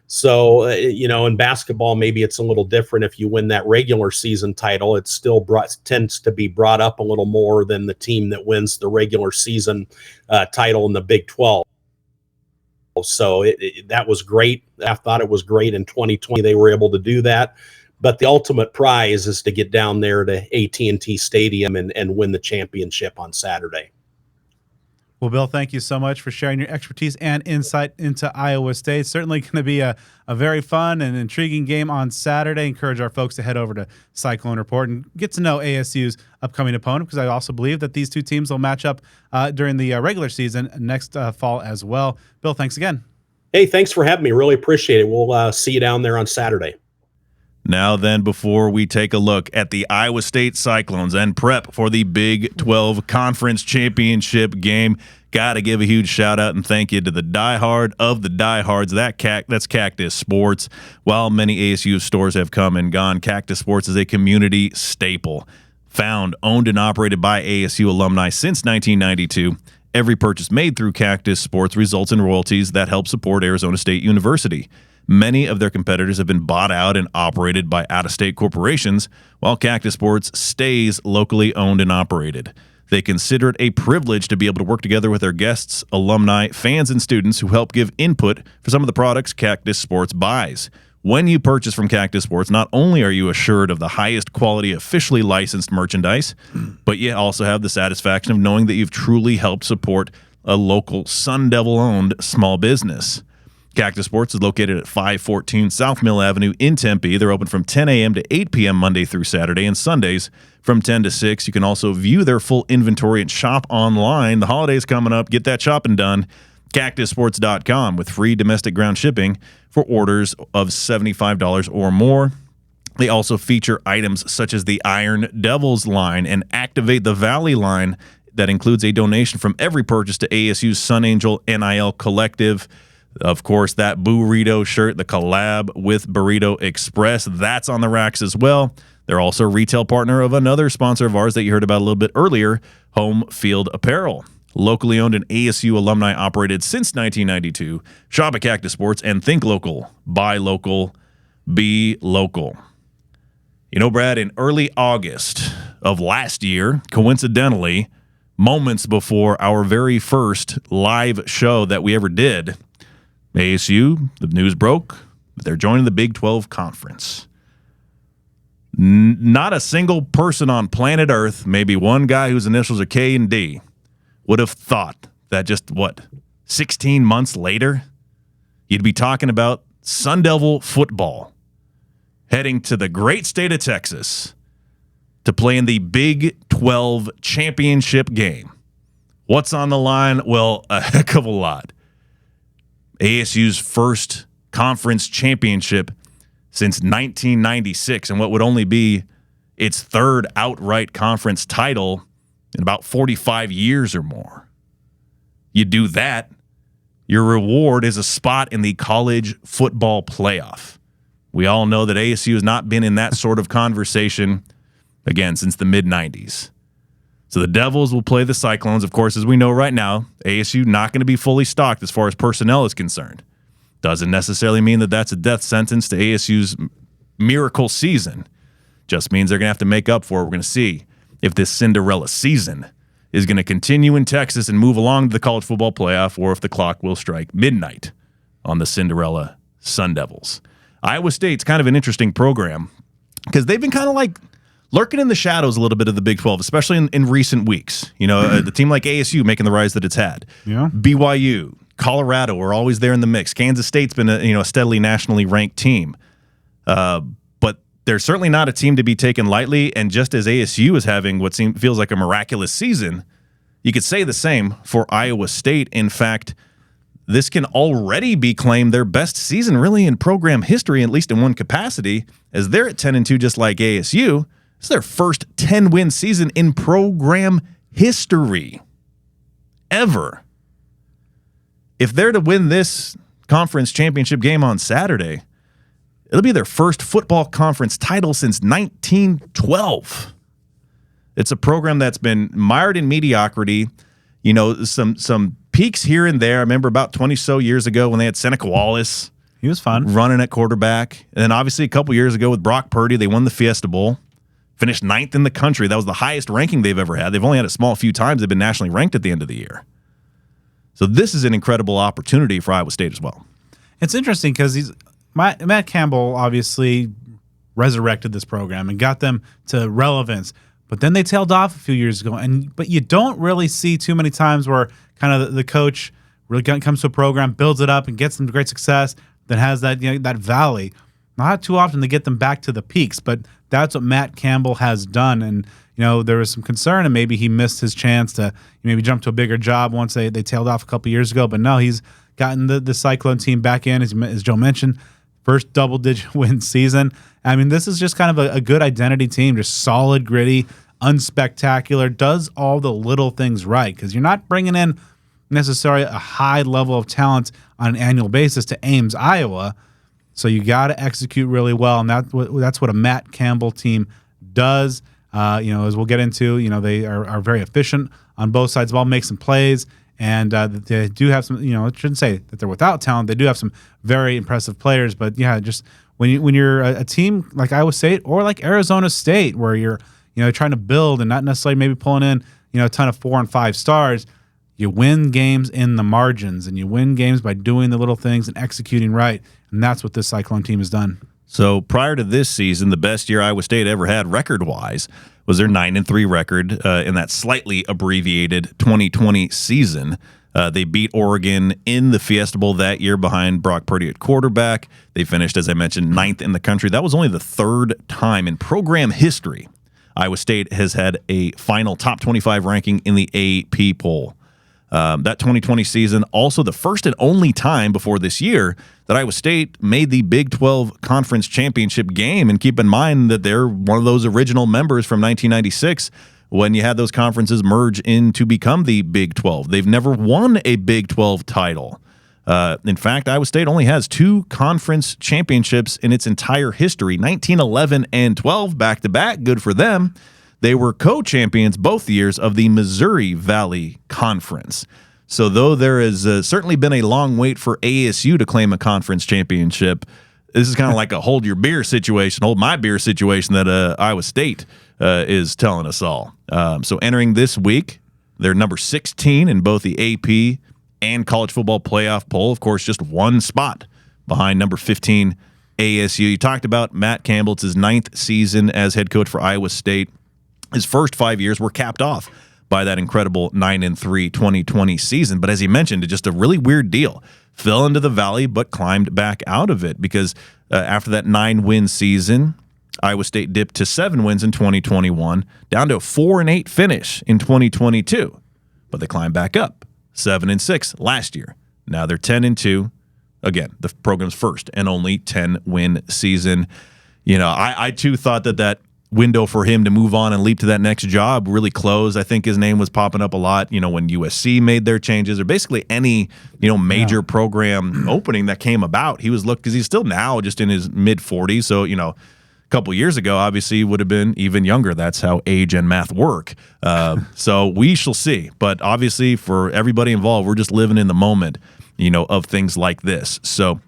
So, in basketball, maybe it's a little different. If you win that regular season title, it still tends to be brought up a little more than the team that wins the regular season title in the Big 12. So that was great. I thought it was great in 2020. They were able to do that. But the ultimate prize is to get down there to AT&T Stadium and win the championship on Saturday. Well, Bill, thank you so much for sharing your expertise and insight into Iowa State. Certainly going to be a very fun and intriguing game on Saturday. Encourage our folks to head over to Cyclone Report and get to know ASU's upcoming opponent, because I also believe that these two teams will match up during the regular season next fall as well. Bill, thanks again. Hey, thanks for having me. Really appreciate it. We'll see you down there on Saturday. Now then, before we take a look at the Iowa State Cyclones and prep for the Big 12 Conference Championship game, got to give a huge shout out and thank you to the diehard of the diehards. That's Cactus Sports. While many ASU stores have come and gone, Cactus Sports is a community staple. Found, owned, and operated by ASU alumni since 1992. Every purchase made through Cactus Sports results in royalties that help support Arizona State University. Many of their competitors have been bought out and operated by out-of-state corporations, while Cactus Sports stays locally owned and operated. They consider it a privilege to be able to work together with their guests, alumni, fans, and students who help give input for some of the products Cactus Sports buys. When you purchase from Cactus Sports, not only are you assured of the highest quality officially licensed merchandise, but you also have the satisfaction of knowing that you've truly helped support a local Sun Devil-owned small business. Cactus Sports is located at 514 South Mill Avenue in Tempe. They're open from 10 a.m. to 8 p.m. Monday through Saturday, and Sundays from 10 to 6. You can also view their full inventory and shop online. The holidays coming up. Get that shopping done. CactusSports.com with free domestic ground shipping for orders of $75 or more. They also feature items such as the Iron Devils line and Activate the Valley line that includes a donation from every purchase to ASU's Sun Angel NIL Collective. Of course, that Burrito shirt, the collab with Burrito Express, that's on the racks as well. They're also a retail partner of another sponsor of ours that you heard about a little bit earlier, Home Field Apparel. Locally owned and ASU alumni operated since 1992. Shop at Cactus Sports and think local. Buy local. Be local. You know, Brad, in early August of last year, coincidentally, moments before our very first live show that we ever did, ASU, the news broke that they're joining the Big 12 Conference. Not a single person on planet Earth, maybe one guy whose initials are K and D, would have thought that just, 16 months later, you'd be talking about Sun Devil football heading to the great state of Texas to play in the Big 12 championship game. What's on the line? Well, a heck of a lot. ASU's first conference championship since 1996, and what would only be its third outright conference title in about 45 years or more. You do that, your reward is a spot in the college football playoff. We all know that ASU has not been in that sort of conversation, again, since the mid-90s. So the Devils will play the Cyclones. Of course, as we know right now, ASU not going to be fully stocked as far as personnel is concerned. Doesn't necessarily mean that that's a death sentence to ASU's miracle season. Just means they're going to have to make up for it. We're going to see if this Cinderella season is going to continue in Texas and move along to the college football playoff, or if the clock will strike midnight on the Cinderella Sun Devils. Iowa State's kind of an interesting program because they've been kind of like lurking in the shadows a little bit of the Big 12, especially in recent weeks. You know, the team like ASU making the rise that it's had. Yeah. BYU, Colorado are always there in the mix. Kansas State's been a steadily nationally ranked team. But they're certainly not a team to be taken lightly. And just as ASU is having what feels like a miraculous season, you could say the same for Iowa State. In fact, this can already be claimed their best season really in program history, at least in one capacity, as they're at 10-2 just like ASU. It's their first 10-win season in program history ever. If they're to win this conference championship game on Saturday, it'll be their first football conference title since 1912. It's a program that's been mired in mediocrity. You know, some peaks here and there. I remember about 20 so years ago when they had Seneca Wallace. He was fun. Running at quarterback. And then obviously a couple years ago with Brock Purdy, they won the Fiesta Bowl. Finished 9th in the country. That was the highest ranking they've ever had. They've only had a small few times they've been nationally ranked at the end of the year. So this is an incredible opportunity for Iowa State as well. It's interesting because Matt Campbell obviously resurrected this program and got them to relevance. But then they tailed off a few years ago. But you don't really see too many times where kind of the coach really comes to a program, builds it up, and gets them to great success, then has that that valley. Not too often to get them back to the peaks, but that's what Matt Campbell has done. And there was some concern, and maybe he missed his chance to maybe jump to a bigger job once they tailed off a couple years ago. But no, he's gotten the Cyclone team back in, as Joe mentioned, first double-digit win season. I mean, this is just kind of a good identity team, just solid, gritty, unspectacular, does all the little things right, because you're not bringing in necessarily a high level of talent on an annual basis to Ames, Iowa. So you got to execute really well, and that's what a Matt Campbell team does. As we'll get into, they are very efficient on both sides of the ball, make some plays, and they do have some. I shouldn't say that they're without talent. They do have some very impressive players, but yeah, just when you're a team like Iowa State or like Arizona State, where you're trying to build and not necessarily maybe pulling in a ton of 4 and 5 stars. You win games in the margins, and you win games by doing the little things and executing right. And that's what this Cyclone team has done. So prior to this season, the best year Iowa State ever had record-wise was their 9-3 record in that slightly abbreviated 2020 season. They beat Oregon in the Fiesta Bowl that year behind Brock Purdy at quarterback. They finished, as I mentioned, 9th in the country. That was only the 3rd time in program history Iowa State has had a final top 25 ranking in the AP poll. That 2020 season, also the first and only time before this year that Iowa State made the Big 12 Conference Championship game. And keep in mind that they're one of those original members from 1996 when you had those conferences merge in to become the Big 12. They've never won a Big 12 title. In fact, Iowa State only has 2 conference championships in its entire history, 1911 and 12 back-to-back. Good for them. They were co-champions both years of the Missouri Valley Conference. So though there has certainly been a long wait for ASU to claim a conference championship, this is kind of like a hold your beer situation, hold my beer situation that Iowa State is telling us all. So entering this week, they're number 16 in both the AP and college football playoff poll. Of course, just one spot behind number 15 ASU. You talked about Matt Campbell. It's his 9th season as head coach for Iowa State. His first 5 years were capped off by that incredible 9-3 2020 season. But as he mentioned, it's just a really weird deal. Fell into the valley, but climbed back out of it because after that 9-win season, Iowa State dipped to 7 wins in 2021, down to a 4-8 finish in 2022. But they climbed back up, 7-6 last year. Now they're 10-2. Again, the program's first and only 10-win season. I too thought that window for him to move on and leap to that next job really closed. I think his name was popping up a lot, when USC made their changes or basically any, major program opening that came about. He was looked because he's still now just in his mid-40s. So, a couple years ago, obviously, he would have been even younger. That's how age and math work. So we shall see. But obviously, for everybody involved, we're just living in the moment, of things like this. So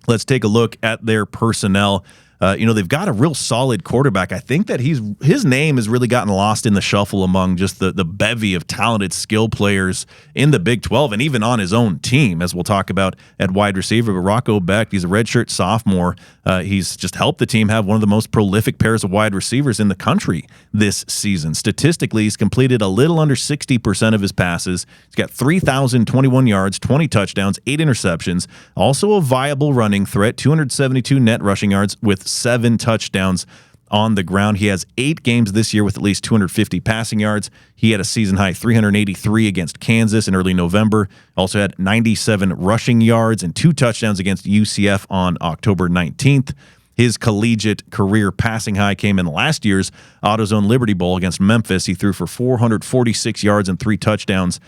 let's take a look at their personnel. They've got a real solid quarterback. I think that his name has really gotten lost in the shuffle among just the bevy of talented skill players in the Big 12 and even on his own team, as we'll talk about at wide receiver. But Rocco Becht, he's a redshirt sophomore. He's just helped the team have one of the most prolific pairs of wide receivers in the country this season. Statistically, he's completed a little under 60% of his passes. He's got 3,021 yards, 20 touchdowns, 8 interceptions. Also a viable running threat, 272 net rushing yards with 7 touchdowns on the ground. He has 8 games this year with at least 250 passing yards. He had a season-high 383 against Kansas in early November. Also had 97 rushing yards and 2 touchdowns against UCF on October 19th. His collegiate career passing high came in last year's AutoZone Liberty Bowl against Memphis. He threw for 446 yards and 3 touchdowns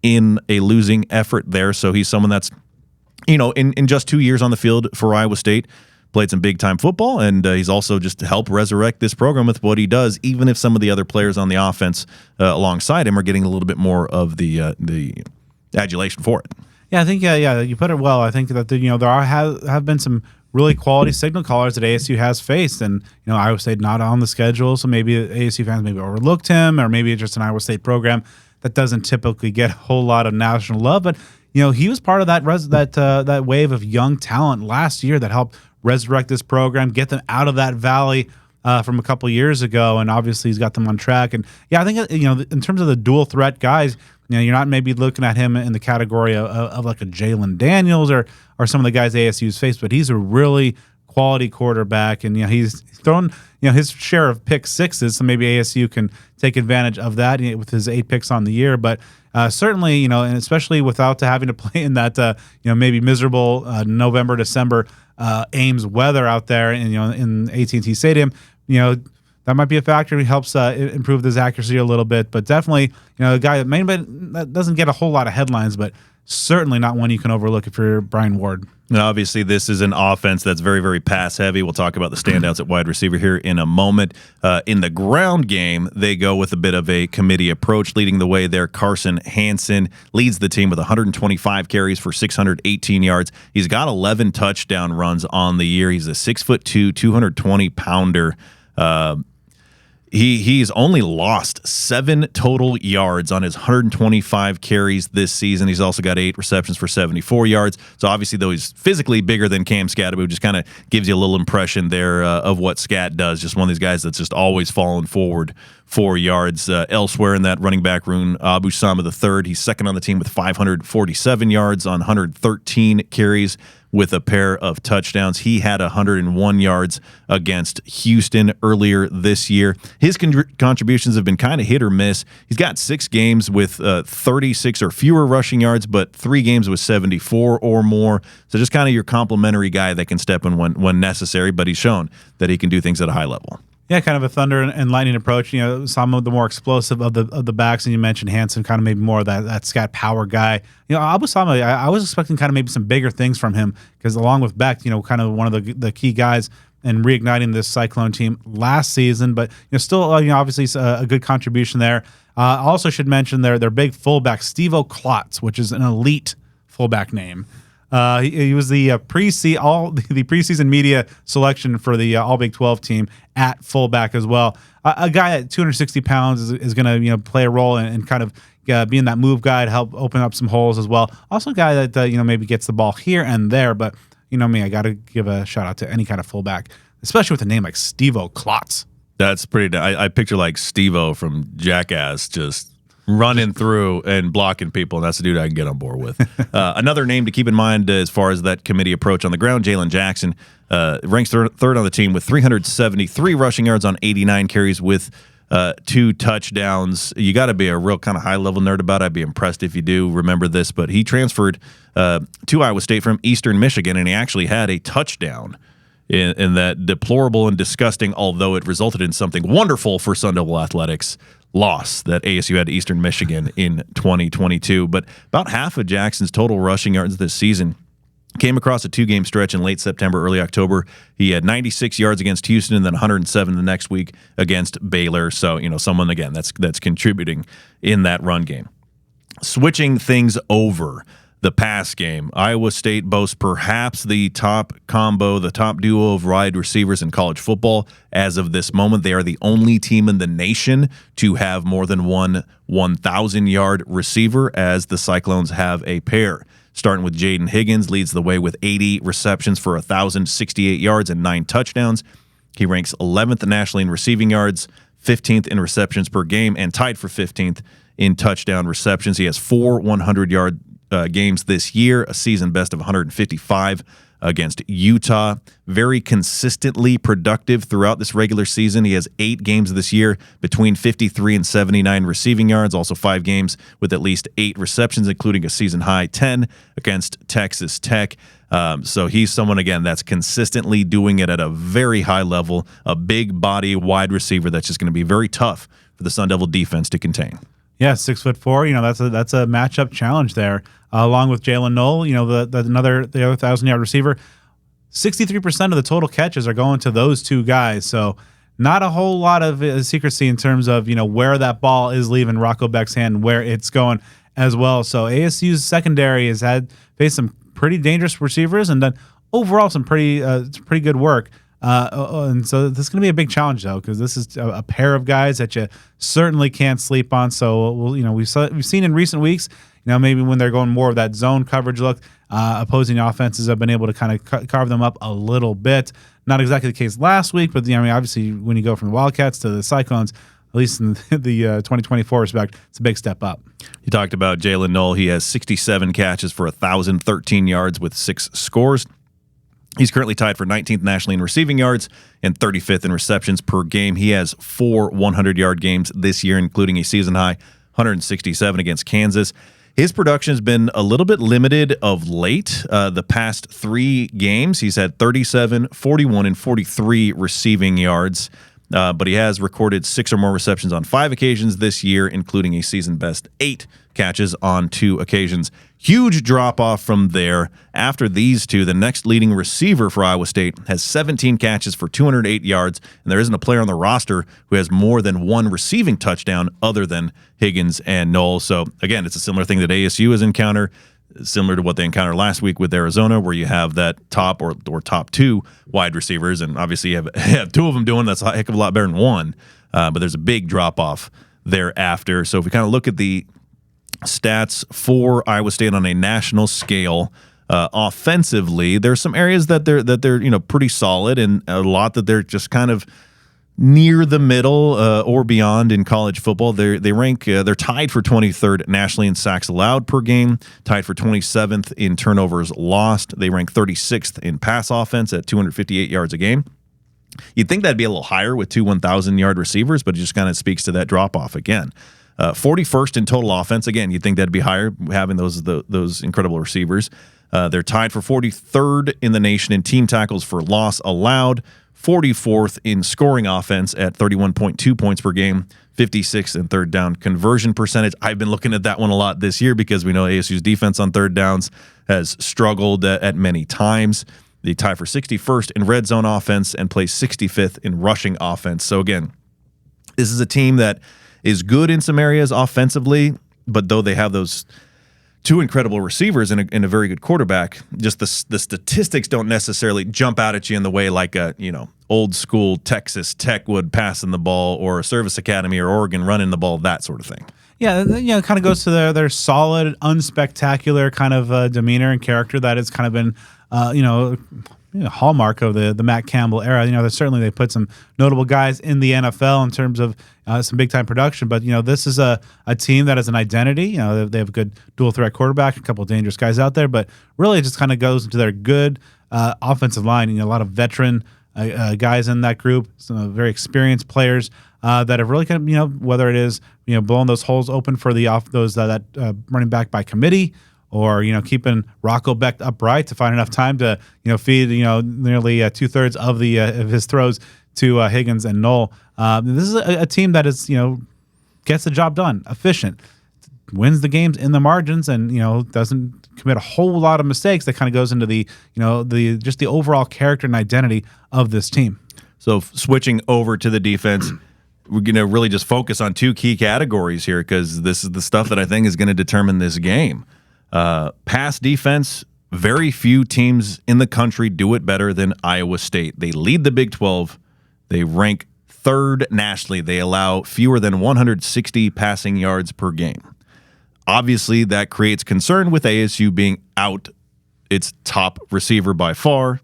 in a losing effort there. So he's someone that's, in just 2 years on the field for Iowa State, played some big-time football, and he's also just helped resurrect this program with what he does, even if some of the other players on the offense alongside him are getting a little bit more of the adulation for it. Yeah, I think you put it well. I think that there have been some really quality signal callers that ASU has faced, and Iowa State not on the schedule, so maybe ASU fans maybe overlooked him, or maybe it's just an Iowa State program that doesn't typically get a whole lot of national love. But he was part of that wave of young talent last year that helped resurrect this program, get them out of that valley from a couple years ago, and obviously he's got them on track. And I think in terms of the dual threat guys, you're not maybe looking at him in the category of like a Jalen Daniels or some of the guys ASU's faced, but he's a really quality quarterback, and he's thrown his share of pick sixes, so maybe ASU can take advantage of that with his 8 picks on the year. But certainly, and especially without having to play in that maybe miserable November, December Ames weather out there in AT&T Stadium, that might be a factor. He helps improve his accuracy a little bit, but definitely a guy that doesn't get a whole lot of headlines, but certainly not one you can overlook if you're Brian Ward. And obviously, this is an offense that's very, very pass-heavy. We'll talk about the standouts at wide receiver here in a moment. In the ground game, they go with a bit of a committee approach. Leading the way there, Carson Hansen leads the team with 125 carries for 618 yards. He's got 11 touchdown runs on the year. He's a 6'2", 220-pounder. He's only lost 7 total yards on his 125 carries this season. He's also got 8 receptions for 74 yards. So obviously, though he's physically bigger than Cam Scatterbo, just kind of gives you a little impression there of what Scat does. Just one of these guys that's just always falling forward 4 yards. Elsewhere in that running back room, Abu Sama III, he's second on the team with 547 yards on 113 carries with a pair of touchdowns. He had 101 yards against Houston earlier this year. His contributions have been kind of hit or miss. He's got 6 games with 36 or fewer rushing yards, but 3 games with 74 or more. So just kind of your complimentary guy that can step in when necessary, but he's shown that he can do things at a high level. Yeah, kind of a thunder and lightning approach. Some of the more explosive of the backs, and you mentioned Hansen, kind of maybe more of that scat power guy. Abu Sama, I was expecting kind of maybe some bigger things from him because along with Beck, kind of one of the key guys in reigniting this Cyclone team last season. But still, obviously a good contribution there. Also should mention their big fullback, Steve-O Klotz, which is an elite fullback name. He was the preseason media selection for the All Big 12 team at fullback as well. A guy at 260 pounds is going to play a role and kind of being that move guy to help open up some holes as well. Also a guy that maybe gets the ball here and there, but me, I got to give a shout out to any kind of fullback, especially with a name like Steve-O Klotz. That's pretty. I picture like Steve-O from Jackass just running through and blocking people, and that's the dude I can get on board with. Another name to keep in mind as far as that committee approach on the ground, Jalen Jackson ranks third on the team with 373 rushing yards on 89 carries with 2 touchdowns. You got to be a real kind of high-level nerd about it. I'd be impressed if you do remember this, but he transferred to Iowa State from Eastern Michigan, and he actually had a touchdown in that deplorable and disgusting, although it resulted in something wonderful for Sun Devil Athletics, loss that ASU had to Eastern Michigan in 2022. But about half of Jackson's total rushing yards this season came across a 2-game stretch in late September, early October. He had 96 yards against Houston and then 107 the next week against Baylor. So, someone, again, that's contributing in that run game. Switching things over, the pass game. Iowa State boasts perhaps the top combo, the top duo of wide receivers in college football. As of this moment, they are the only team in the nation to have more than one 1,000-yard receiver, as the Cyclones have a pair. Starting with Jaden Higgins, leads the way with 80 receptions for 1,068 yards and 9 touchdowns. He ranks 11th nationally in receiving yards, 15th in receptions per game, and tied for 15th in touchdown receptions. He has 4 100-yard games this year, a season best of 155 against Utah. Very consistently productive throughout this regular season. He has 8 games this year between 53 and 79 receiving yards, also 5 games with at least 8 receptions, including a season-high 10 against Texas Tech. So he's someone, again, that's consistently doing it at a very high level, a big body wide receiver that's just going to be very tough for the Sun Devil defense to contain. Yeah, 6'4". That's a matchup challenge there. Along with Jalen Knoll, the other 1,000-yard receiver. 63% of the total catches are going to those two guys. So not a whole lot of secrecy in terms of where that ball is leaving Rocco Beck's hand, where it's going as well. So ASU's secondary has faced some pretty dangerous receivers and done overall some pretty good work. And so this is going to be a big challenge, though, because this is a pair of guys that you certainly can't sleep on. So we've seen in recent weeks, maybe when they're going more of that zone coverage look, opposing offenses have been able to kind of carve them up a little bit. Not exactly the case last week, but obviously when you go from the Wildcats to the Cyclones, at least in the 2024 respect, it's a big step up. You talked about Jalen Knoll. He has 67 catches for 1,013 yards with 6 scores. He's currently tied for 19th nationally in receiving yards and 35th in receptions per game. He has 4 100-yard games this year, including a season-high 167 against Kansas. His production has been a little bit limited of late. The past 3 games, he's had 37, 41, and 43 receiving yards. But he has recorded 6 or more receptions on 5 occasions this year, including a season-best 8 catches on 2 occasions. Huge drop-off from there. After these two, the next leading receiver for Iowa State has 17 catches for 208 yards, and there isn't a player on the roster who has more than 1 receiving touchdown other than Higgins and Knoll. So, again, it's a similar thing that ASU has encountered, similar to what they encountered last week with Arizona, where you have that top or top 2 wide receivers, and obviously you have 2 of them doing that's a heck of a lot better than 1, but there's a big drop-off thereafter. So if we kind of look at the stats for Iowa State on a national scale, offensively, there's some areas that they're pretty solid, and a lot that they're just kind of near the middle or beyond in college football. They're tied for 23rd nationally in sacks allowed per game, tied for 27th in turnovers lost. They rank 36th in pass offense at 258 yards a game. You'd think that'd be a little higher with 2 1,000-yard receivers, but it just kind of speaks to that drop-off again. 41st in total offense. Again, you'd think that'd be higher having those incredible receivers. They're tied for 43rd in the nation in team tackles for loss allowed, 44th in scoring offense at 31.2 points per game, 56th in third down conversion percentage. I've been looking at that one a lot this year because we know ASU's defense on third downs has struggled at many times. They tie for 61st in red zone offense and place 65th in rushing offense. So again, this is a team that is good in some areas offensively, but though they have those 2 incredible receivers and a very good quarterback, just the statistics don't necessarily jump out at you in the way like a old school Texas Tech would passing the ball, or a Service Academy or Oregon running the ball, that sort of thing. Yeah, it kind of goes to their solid, unspectacular kind of demeanor and character that has kind of been hallmark of the Matt Campbell era. Certainly they put some notable guys in the NFL in terms of some big time production, but this is a team that has an identity. They have a good dual threat quarterback, a couple of dangerous guys out there, but really it just kind of goes into their good offensive line. A lot of veteran guys in that group, some very experienced players that have really kind of whether it is blowing those holes open for that running back by committee, or keeping Rocco Beck upright to find enough time to feed nearly 2/3 of his throws to Higgins and Knoll. This is a team that is gets the job done, efficient, wins the games in the margins, and doesn't commit a whole lot of mistakes. That kind of goes into the the overall character and identity of this team. So switching over to the defense, we're going to really just focus on 2 key categories here, because this is the stuff that I think is going to determine this game. Pass defense, very few teams in the country do it better than Iowa State. They lead the Big 12. They rank third nationally. They allow fewer than 160 passing yards per game. Obviously, that creates concern with ASU being out its top receiver by far.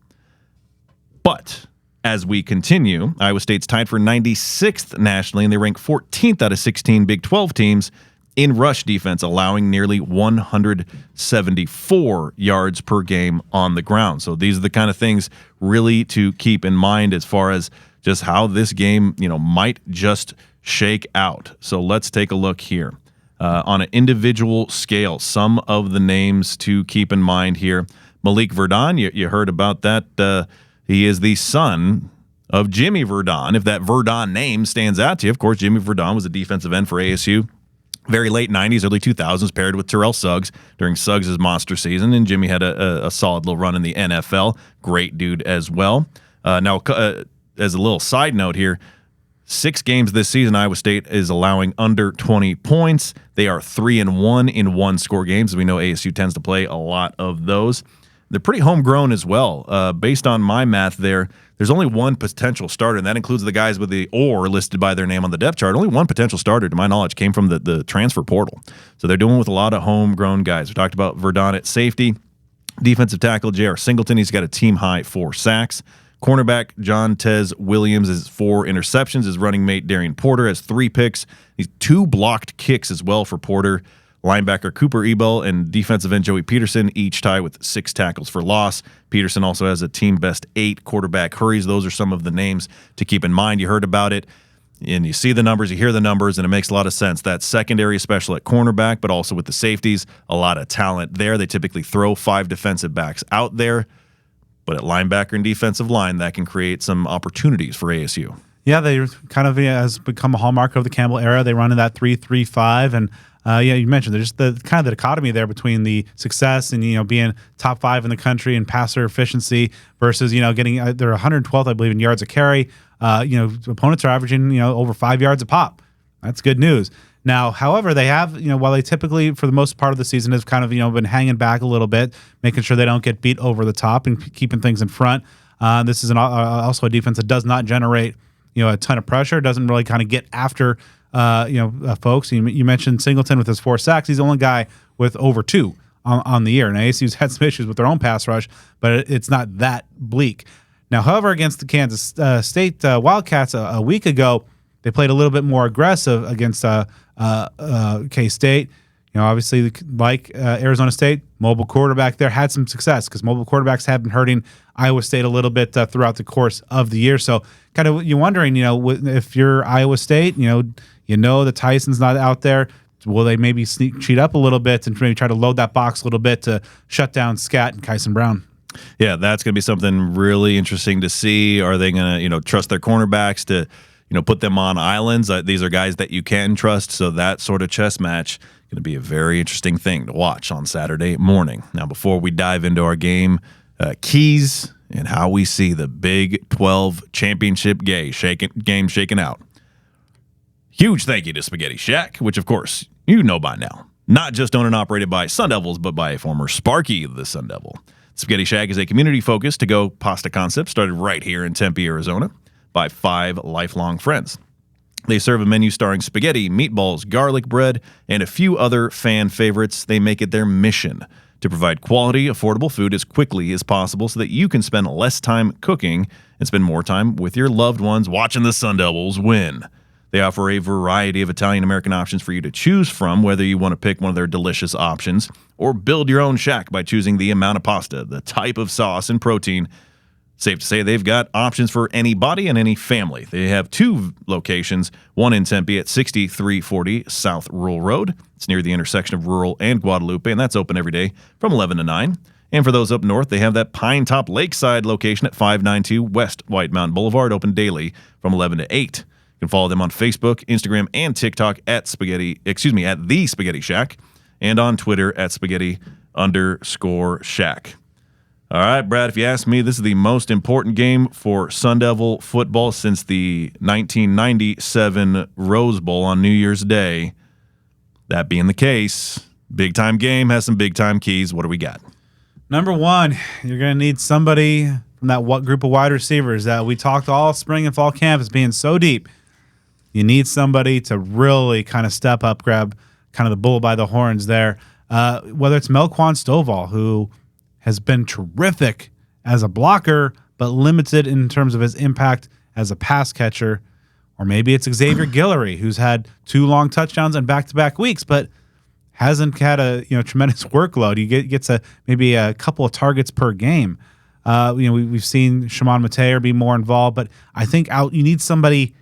But as we continue, Iowa State's tied for 96th nationally, and they rank 14th out of 16 Big 12 teams in rush defense, allowing nearly 174 yards per game on the ground. So these are the kind of things really to keep in mind as far as just how this game, might just shake out. So let's take a look here. On an individual scale, some of the names to keep in mind here. Malik Verdon, you heard about that. He is the son of Jimmy Verdon. If that Verdon name stands out to you, of course, Jimmy Verdon was a defensive end for ASU. Very late 90s, early 2000s, paired with Terrell Suggs during Suggs' monster season, and Jimmy had a solid little run in the NFL. Great dude as well. Now, as a little side note here, 6 games this season, Iowa State is allowing under 20 points. They are 3-1 in one-score games. As we know, ASU tends to play a lot of those. They're pretty homegrown as well. Based on my math there's only one potential starter, and that includes the guys with the "or" listed by their name on the depth chart. Only one potential starter, to my knowledge, came from the transfer portal. So they're doing with a lot of homegrown guys. We talked about Verdon at safety. Defensive tackle J.R. Singleton, he's got a team-high 4 sacks. Cornerback John Tez Williams has 4 interceptions. His running mate Darian Porter has 3 picks. He's 2 blocked kicks as well for Porter. Linebacker Cooper Ebel and defensive end Joey Peterson each tie with 6 tackles for loss. Peterson also has a team best 8 quarterback hurries. Those are some of the names to keep in mind. You heard about it, and you see the numbers, you hear the numbers, and it makes a lot of sense. That secondary, especially at cornerback, but also with the safeties, a lot of talent there. They typically throw 5 defensive backs out there, but at linebacker and defensive line, that can create some opportunities for ASU. Yeah, they kind of has become a hallmark of the Campbell era. They run in that 3-3-5, and you mentioned there's just the kind of the dichotomy there between the success and being top 5 in the country in passer efficiency versus getting they're 112th, I believe, in yards a carry. Opponents are averaging over 5 yards a pop. That's good news. Now, however, they have while they typically for the most part of the season have kind of been hanging back a little bit, making sure they don't get beat over the top and keeping things in front. This is also a defense that does not generate a ton of pressure. Doesn't really kind of get after folks. You mentioned Singleton with his 4 sacks. He's the only guy with over 2 on the year. And ASU's had some issues with their own pass rush, but it's not that bleak. Now, however, against the Kansas State Wildcats a week ago, they played a little bit more aggressive against K-State. Obviously, like Arizona State, mobile quarterback there had some success because mobile quarterbacks have been hurting Iowa State a little bit throughout the course of the year. So, kind of you're wondering, if you're Iowa State, that Tyson's not out there, will they maybe cheat up a little bit and maybe try to load that box a little bit to shut down Scat and Kyson Brown? Yeah, that's going to be something really interesting to see. Are they going to, trust their cornerbacks to, put them on islands? These are guys that you can trust. So that sort of chess match going to be a very interesting thing to watch on Saturday morning. Now, before we dive into our game keys and how we see the Big 12 championship game shaking out, huge thank you to Spaghetti Shack, which, of course, you know by now. Not just owned and operated by Sun Devils, but by a former Sparky the Sun Devil. Spaghetti Shack is a community-focused to-go pasta concept started right here in Tempe, Arizona, by 5 lifelong friends. They serve a menu starring spaghetti, meatballs, garlic bread, and a few other fan favorites. They make it their mission to provide quality, affordable food as quickly as possible so that you can spend less time cooking and spend more time with your loved ones watching the Sun Devils win. They offer a variety of Italian-American options for you to choose from, whether you want to pick one of their delicious options or build your own shack by choosing the amount of pasta, the type of sauce, and protein. Safe to say they've got options for any body and any family. They have 2 locations, one in Tempe at 6340 South Rural Road. It's near the intersection of Rural and Guadalupe, and that's open every day from 11 to 9. And for those up north, they have that Pine Top Lakeside location at 592 West White Mountain Boulevard, open daily from 11 to 8. You can follow them on Facebook, Instagram, and TikTok at The Spaghetti Shack, and on Twitter at Spaghetti_Shack. All right, Brad, if you ask me, this is the most important game for Sun Devil football since the 1997 Rose Bowl on New Year's Day. That being the case, Big time game has some big time keys. What do we got? Number one, you're going to need somebody from that group of wide receivers that we talked all spring and fall camp as being so deep. You need somebody to really kind of step up, grab kind of the bull by the horns there. Whether it's Melquan Stovall, who has been terrific as a blocker, but limited in terms of his impact as a pass catcher, or maybe it's Xavier Guillory, who's had 2 long touchdowns in back-to-back weeks, but hasn't had a tremendous workload. He gets maybe a couple of targets per game. We've seen Chamon Metayer be more involved, but I think you need somebody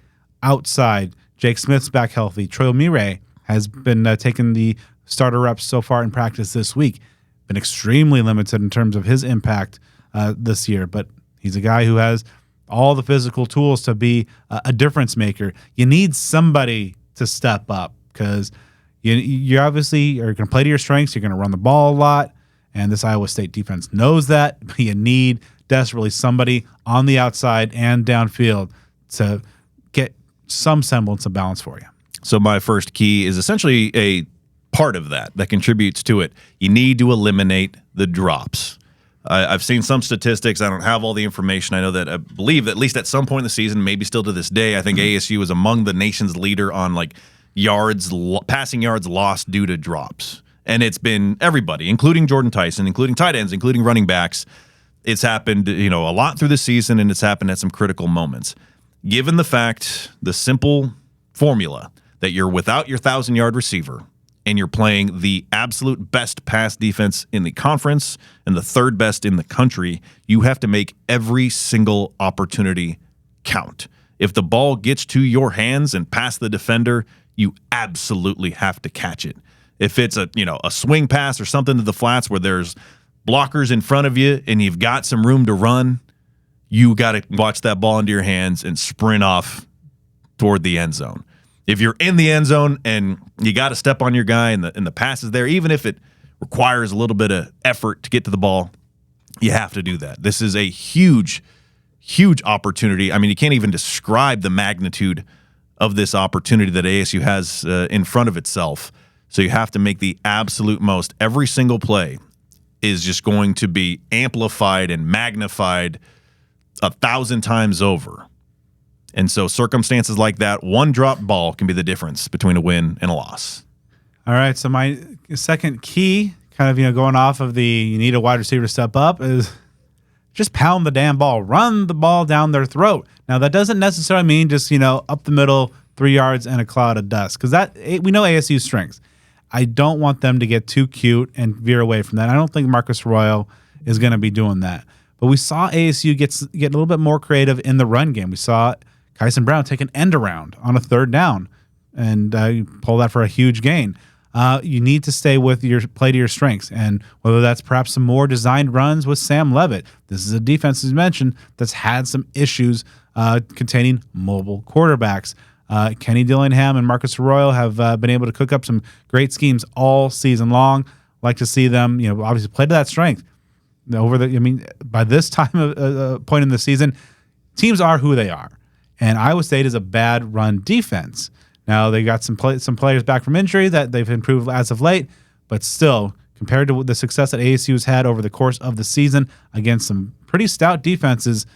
outside. Jake Smith's back healthy. Troy Mire has been taking the starter reps so far in practice this week. Been extremely limited in terms of his impact this year, but he's a guy who has all the physical tools to be a difference maker. You need somebody to step up because you obviously are going to play to your strengths. You're going to run the ball a lot, and this Iowa State defense knows that. But you need desperately somebody on the outside and downfield to get some semblance of balance for you. So my first key is essentially a part of that contributes to it. You need to eliminate the drops. I've seen some statistics. I don't have all the information. I know that I believe that at least at some point in the season, maybe still to this day, I think ASU is among the nation's leader on passing yards lost due to drops. And it's been everybody, including Jordan Tyson, including tight ends, including running backs. It's happened, a lot through the season, and it's happened at some critical moments. Given the simple formula that you're without your 1,000-yard receiver and you're playing the absolute best pass defense in the conference and the third best in the country, you have to make every single opportunity count. If the ball gets to your hands and past the defender, you absolutely have to catch it. If it's a swing pass or something to the flats where there's blockers in front of you and you've got some room to run, you got to watch that ball into your hands and sprint off toward the end zone. If you're in the end zone and you got to step on your guy and the pass is there, even if it requires a little bit of effort to get to the ball, you have to do that. This is a huge, huge opportunity. I mean, you can't even describe the magnitude of this opportunity that ASU has in front of itself. So you have to make the absolute most. Every single play is just going to be amplified and magnified 1,000 times over. And so circumstances like that, one drop ball can be the difference between a win and a loss. All right, so my second key, kind of going off of you need a wide receiver to step up, is just pound the damn ball. Run the ball down their throat. Now, that doesn't necessarily mean just, up the middle, 3 yards and a cloud of dust, because we know ASU's strengths. I don't want them to get too cute and veer away from that. I don't think Marcus Arroyo is going to be doing that. But we saw ASU get a little bit more creative in the run game. We saw Kyson Brown take an end around on a 3rd down and pull that for a huge gain. You need to stay with play to your strengths, and whether that's perhaps some more designed runs with Sam Levitt. This is a defense, as mentioned, that's had some issues containing mobile quarterbacks. Kenny Dillingham and Marcus Arroyo have been able to cook up some great schemes all season long. Like to see them, obviously play to that strength. By this time point in the season, teams are who they are, and Iowa State is a bad run defense. Now they got some players back from injury that they've improved as of late, but still, compared to the success that ASU has had over the course of the season against some pretty stout defenses,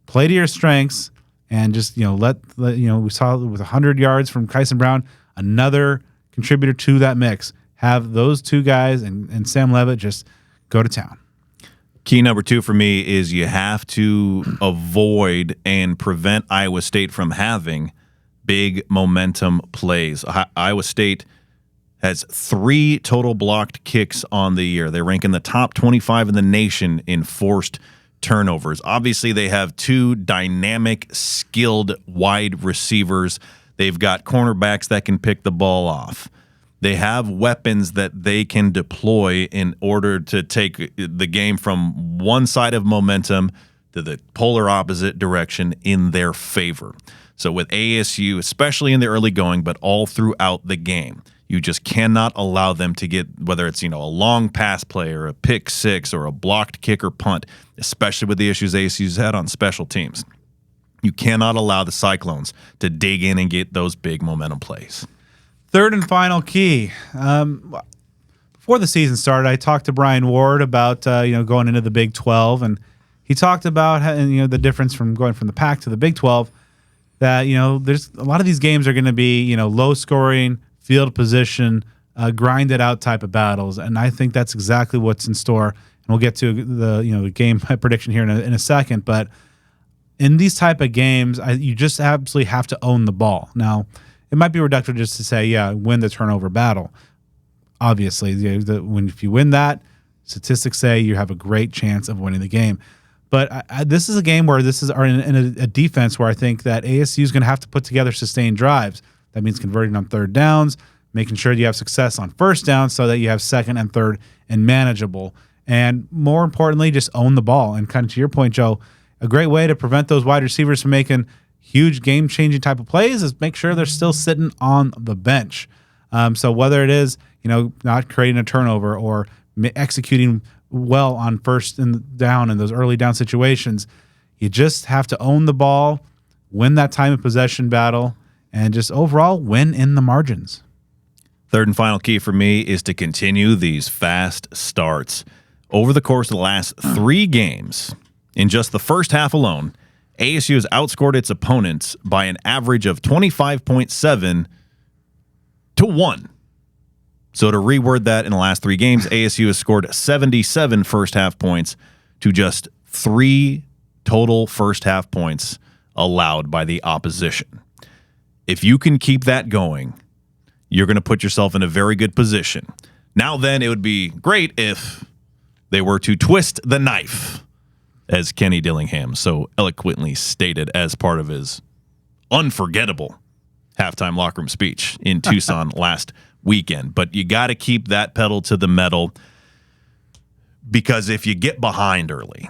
play to your strengths and just we saw with 100 yards from Kyson Brown, another contributor to that mix. Have those two guys and Sam Levitt just go to town. Key number 2 for me is you have to avoid and prevent Iowa State from having big momentum plays. Iowa State has 3 total blocked kicks on the year. They rank in the top 25 in the nation in forced turnovers. Obviously, they have 2 dynamic, skilled wide receivers. They've got cornerbacks that can pick the ball off. They have weapons that they can deploy in order to take the game from one side of momentum to the polar opposite direction in their favor. So with ASU, especially in the early going, but all throughout the game, you just cannot allow them to get, whether it's a long pass play or a pick six or a blocked kick or punt, especially with the issues ASU's had on special teams. You cannot allow the Cyclones to dig in and get those big momentum plays. Third and final key. Before before the season started, I talked to Brian Ward about going into the Big 12, and he talked about the difference from going from the Pac to the Big 12. That there's a lot of these games are going to be low scoring, field position, grinded out type of battles, and I think that's exactly what's in store. And we'll get to the game prediction here in a second, but in these type of games, you just absolutely have to own the ball. Now, it might be reductive just to say, win the turnover battle. Obviously, if you win that, statistics say you have a great chance of winning the game. But this is a game where this is in a defense where I think that ASU is going to have to put together sustained drives. That means converting on third downs, making sure you have success on first down so that you have second and third and manageable. And more importantly, just own the ball. And kind of to your point, Joe, a great way to prevent those wide receivers from making huge game-changing type of plays is make sure they're still sitting on the bench. So whether it is, not creating a turnover or executing well on first and down in those early down situations, you just have to own the ball, win that time of possession battle, and just overall win in the margins. Third and final key for me is to continue these fast starts. Over the course of the last 3 games, in just the first half alone, ASU has outscored its opponents by an average of 25.7 to 1. So to reword that, in the last 3 games, ASU has scored 77 first half points to just 3 total first half points allowed by the opposition. If you can keep that going, you're going to put yourself in a very good position. Now then, it would be great if they were to twist the knife, as Kenny Dillingham so eloquently stated as part of his unforgettable halftime locker room speech in Tucson last weekend. But you got to keep that pedal to the metal, because if you get behind early,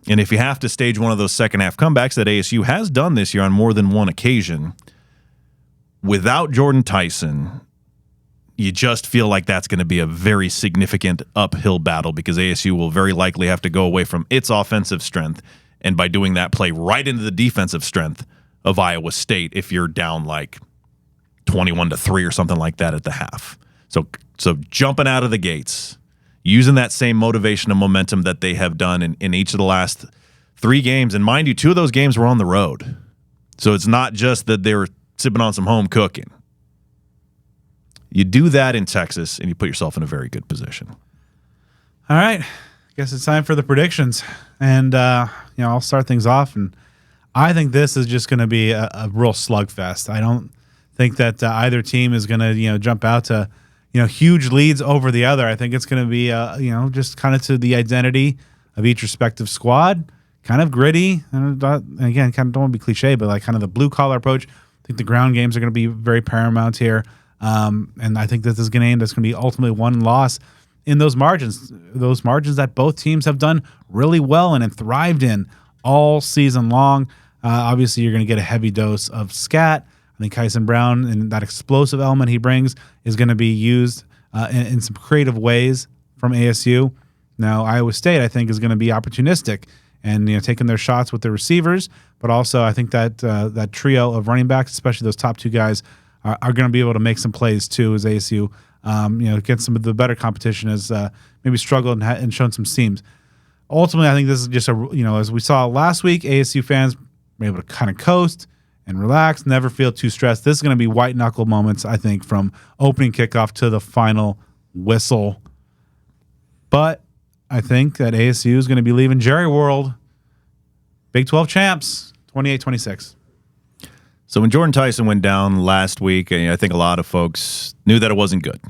and if you have to stage one of those second half comebacks that ASU has done this year on more than one occasion, without Jordan Tyson, you just feel like that's going to be a very significant uphill battle, because ASU will very likely have to go away from its offensive strength, and by doing that, play right into the defensive strength of Iowa State if you're down like 21-3 or something like that at the half. So jumping out of the gates, using that same motivation and momentum that they have done in each of the last 3 games. And mind you, 2 of those games were on the road. So it's not just that they were sipping on some home cooking. You do that in Texas, and you put yourself in a very good position. All right. I guess it's time for the predictions. And, I'll start things off. And I think this is just going to be a real slugfest. I don't think that either team is going to, jump out to, huge leads over the other. I think it's going to be, just kind of to the identity of each respective squad, kind of gritty. And again, kind of don't want to be cliche, but like kind of the blue collar approach. I think the ground games are going to be very paramount here. And I think that this is going to end. It's going to be ultimately one loss in those margins that both teams have done really well in and thrived in all season long. Obviously, you're going to get a heavy dose of scat. I think Kyson Brown and that explosive element he brings is going to be used in some creative ways from ASU. Now, Iowa State, I think, is going to be opportunistic and taking their shots with their receivers, but also I think that that trio of running backs, especially those top 2 guys, are going to be able to make some plays too as ASU, against some of the better competition has maybe struggled and shown some seams. Ultimately, I think this is just as we saw last week, ASU fans were able to kind of coast and relax, never feel too stressed. This is going to be white knuckle moments, I think, from opening kickoff to the final whistle. But I think that ASU is going to be leaving Jerry World, Big 12 champs, 28-26. So when Jordan Tyson went down last week, I think a lot of folks knew that it wasn't good.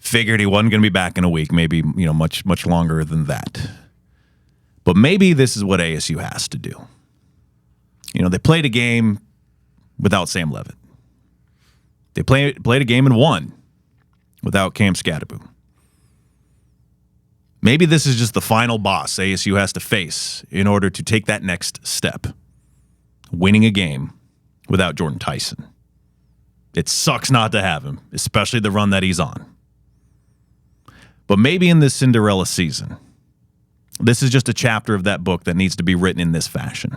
Figured he wasn't going to be back in a week, maybe much longer than that. But maybe this is what ASU has to do. They played a game without Sam Levitt. They played a game and won without Cam Scatterboom. Maybe this is just the final boss ASU has to face in order to take that next step. Winning a game without Jordan Tyson. It sucks not to have him, especially the run that he's on. But maybe in this Cinderella season, this is just a chapter of that book that needs to be written in this fashion.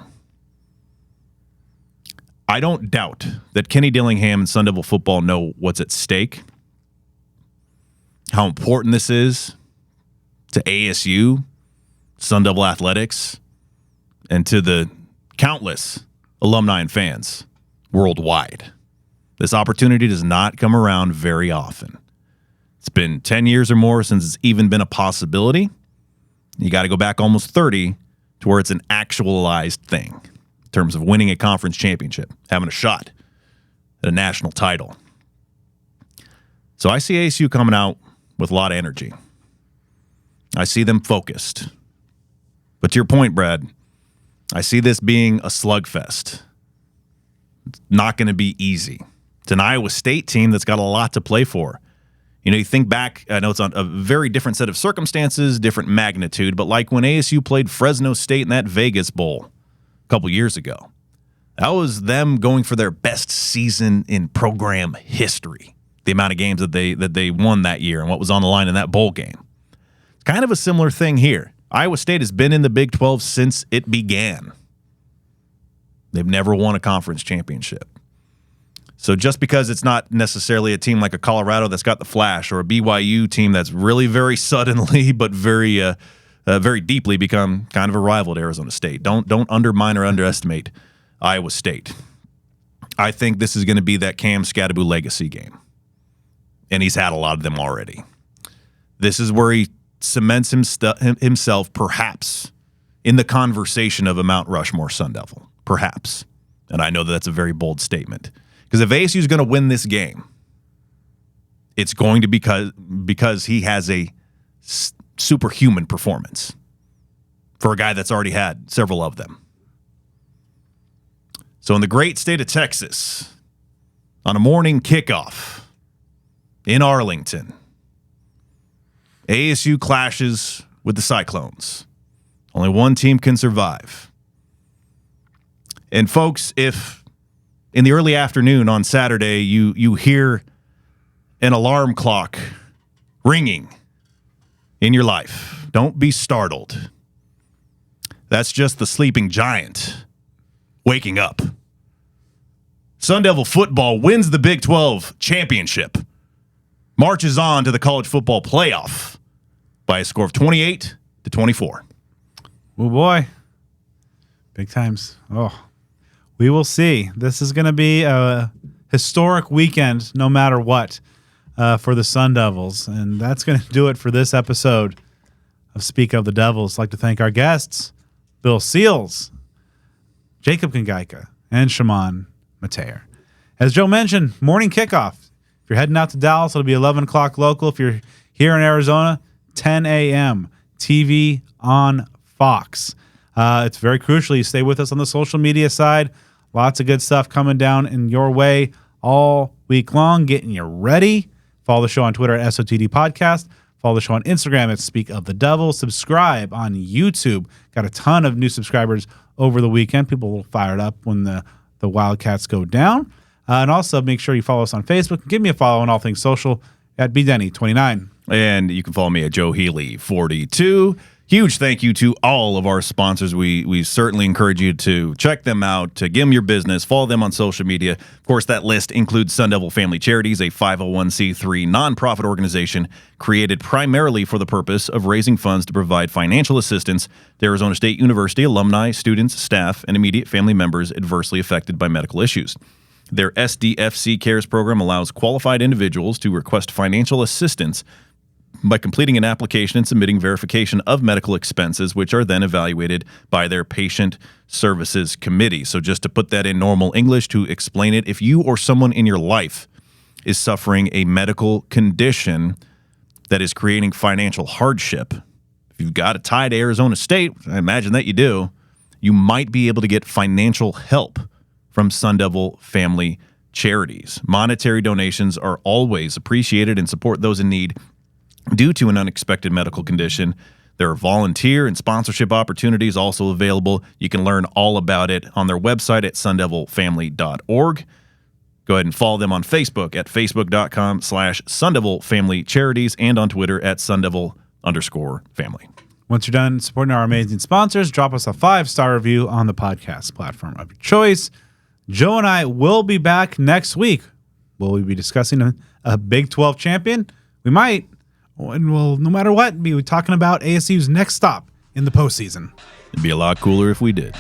I don't doubt that Kenny Dillingham and Sun Devil football know what's at stake. how important this is to ASU, Sun Devil Athletics, and to the countless alumni and fans worldwide. This opportunity does not come around very often. It's been 10 years or more since it's even been a possibility. You got to go back almost 30 to where it's an actualized thing in terms of winning a conference championship, having a shot at a national title. So I see ASU coming out with a lot of energy. I see them focused. But to your point, Brad, I see this being a slugfest. It's not going to be easy. It's an Iowa State team that's got a lot to play for. You know, you think back, I know it's on a very different set of circumstances, different magnitude, but like when ASU played Fresno State in that Vegas Bowl a couple years ago, that was them going for their best season in program history, the amount of games that they won that year and what was on the line in that bowl game. It's kind of a similar thing here. Iowa State has been in the Big 12 since it began. They've never won a conference championship. So just because it's not necessarily a team like a Colorado that's got the flash, or a BYU team that's really very suddenly but very deeply become kind of a rival to Arizona State. Don't undermine or underestimate Iowa State. I think this is going to be that Cam Scatterbu legacy game. And he's had a lot of them already. This is where he cements himself perhaps in the conversation of a Mount Rushmore Sun Devil. Perhaps. And I know that's a very bold statement. Because if ASU is going to win this game, it's going to be because he has a superhuman performance for a guy that's already had several of them. So in the great state of Texas, on a morning kickoff in Arlington, ASU clashes with the Cyclones. Only one team can survive. And folks, if in the early afternoon on Saturday, you hear an alarm clock ringing in your life, don't be startled. That's just the sleeping giant waking up. Sun Devil football wins the Big 12 championship, marches on to the college football playoff by a score of 28-24. Oh, boy. Big times. Oh, we will see. This is going to be a historic weekend no matter what for the Sun Devils. And that's going to do it for this episode of Speak of the Devils. I'd like to thank our guests, Bill Seals, Jacob Kongaika, and Chamon Metayer. As Joe mentioned, morning kickoff. If you're heading out to Dallas, it'll be 11 o'clock local. If you're here in Arizona, 10 a.m. TV on Fox. It's very crucial you stay with us on the social media side. Lots of good stuff coming down in your way all week long, getting you ready. Follow the show on Twitter at SOTD Podcast. Follow the show on Instagram at Speak of the Devil. Subscribe on YouTube. Got a ton of new subscribers over the weekend. People will fire it up when the Wildcats go down. And also make sure you follow us on Facebook. Give me a follow on all things social at BDenny29. And you can follow me at Joe Healy 42. Huge thank you to all of our sponsors. We certainly encourage you to check them out, to give them your business, follow them on social media. Of course, that list includes Sun Devil Family Charities, a 501c3 nonprofit organization created primarily for the purpose of raising funds to provide financial assistance to Arizona State University alumni, students, staff, and immediate family members adversely affected by medical issues. Their SDFC Cares program allows qualified individuals to request financial assistance by completing an application and submitting verification of medical expenses, which are then evaluated by their patient services committee. So just to put that in normal English, to explain it, if you or someone in your life is suffering a medical condition that is creating financial hardship, if you've got a tie to Arizona State, I imagine that you do, you might be able to get financial help from Sun Devil Family Charities. Monetary donations are always appreciated and support those in need due to an unexpected medical condition. There are volunteer and sponsorship opportunities also available. You can learn all about it on their website at sundevilfamily.org. Go ahead and follow them on Facebook at facebook.com/Sun Devil Family Charities and on Twitter at SunDevil_family. Once you're done supporting our amazing sponsors, drop us a 5-star review on the podcast platform of your choice. Joe and I will be back next week. Will we be discussing a Big 12 champion? We might. And we'll, no matter what, be talking about ASU's next stop in the postseason. It'd be a lot cooler if we did.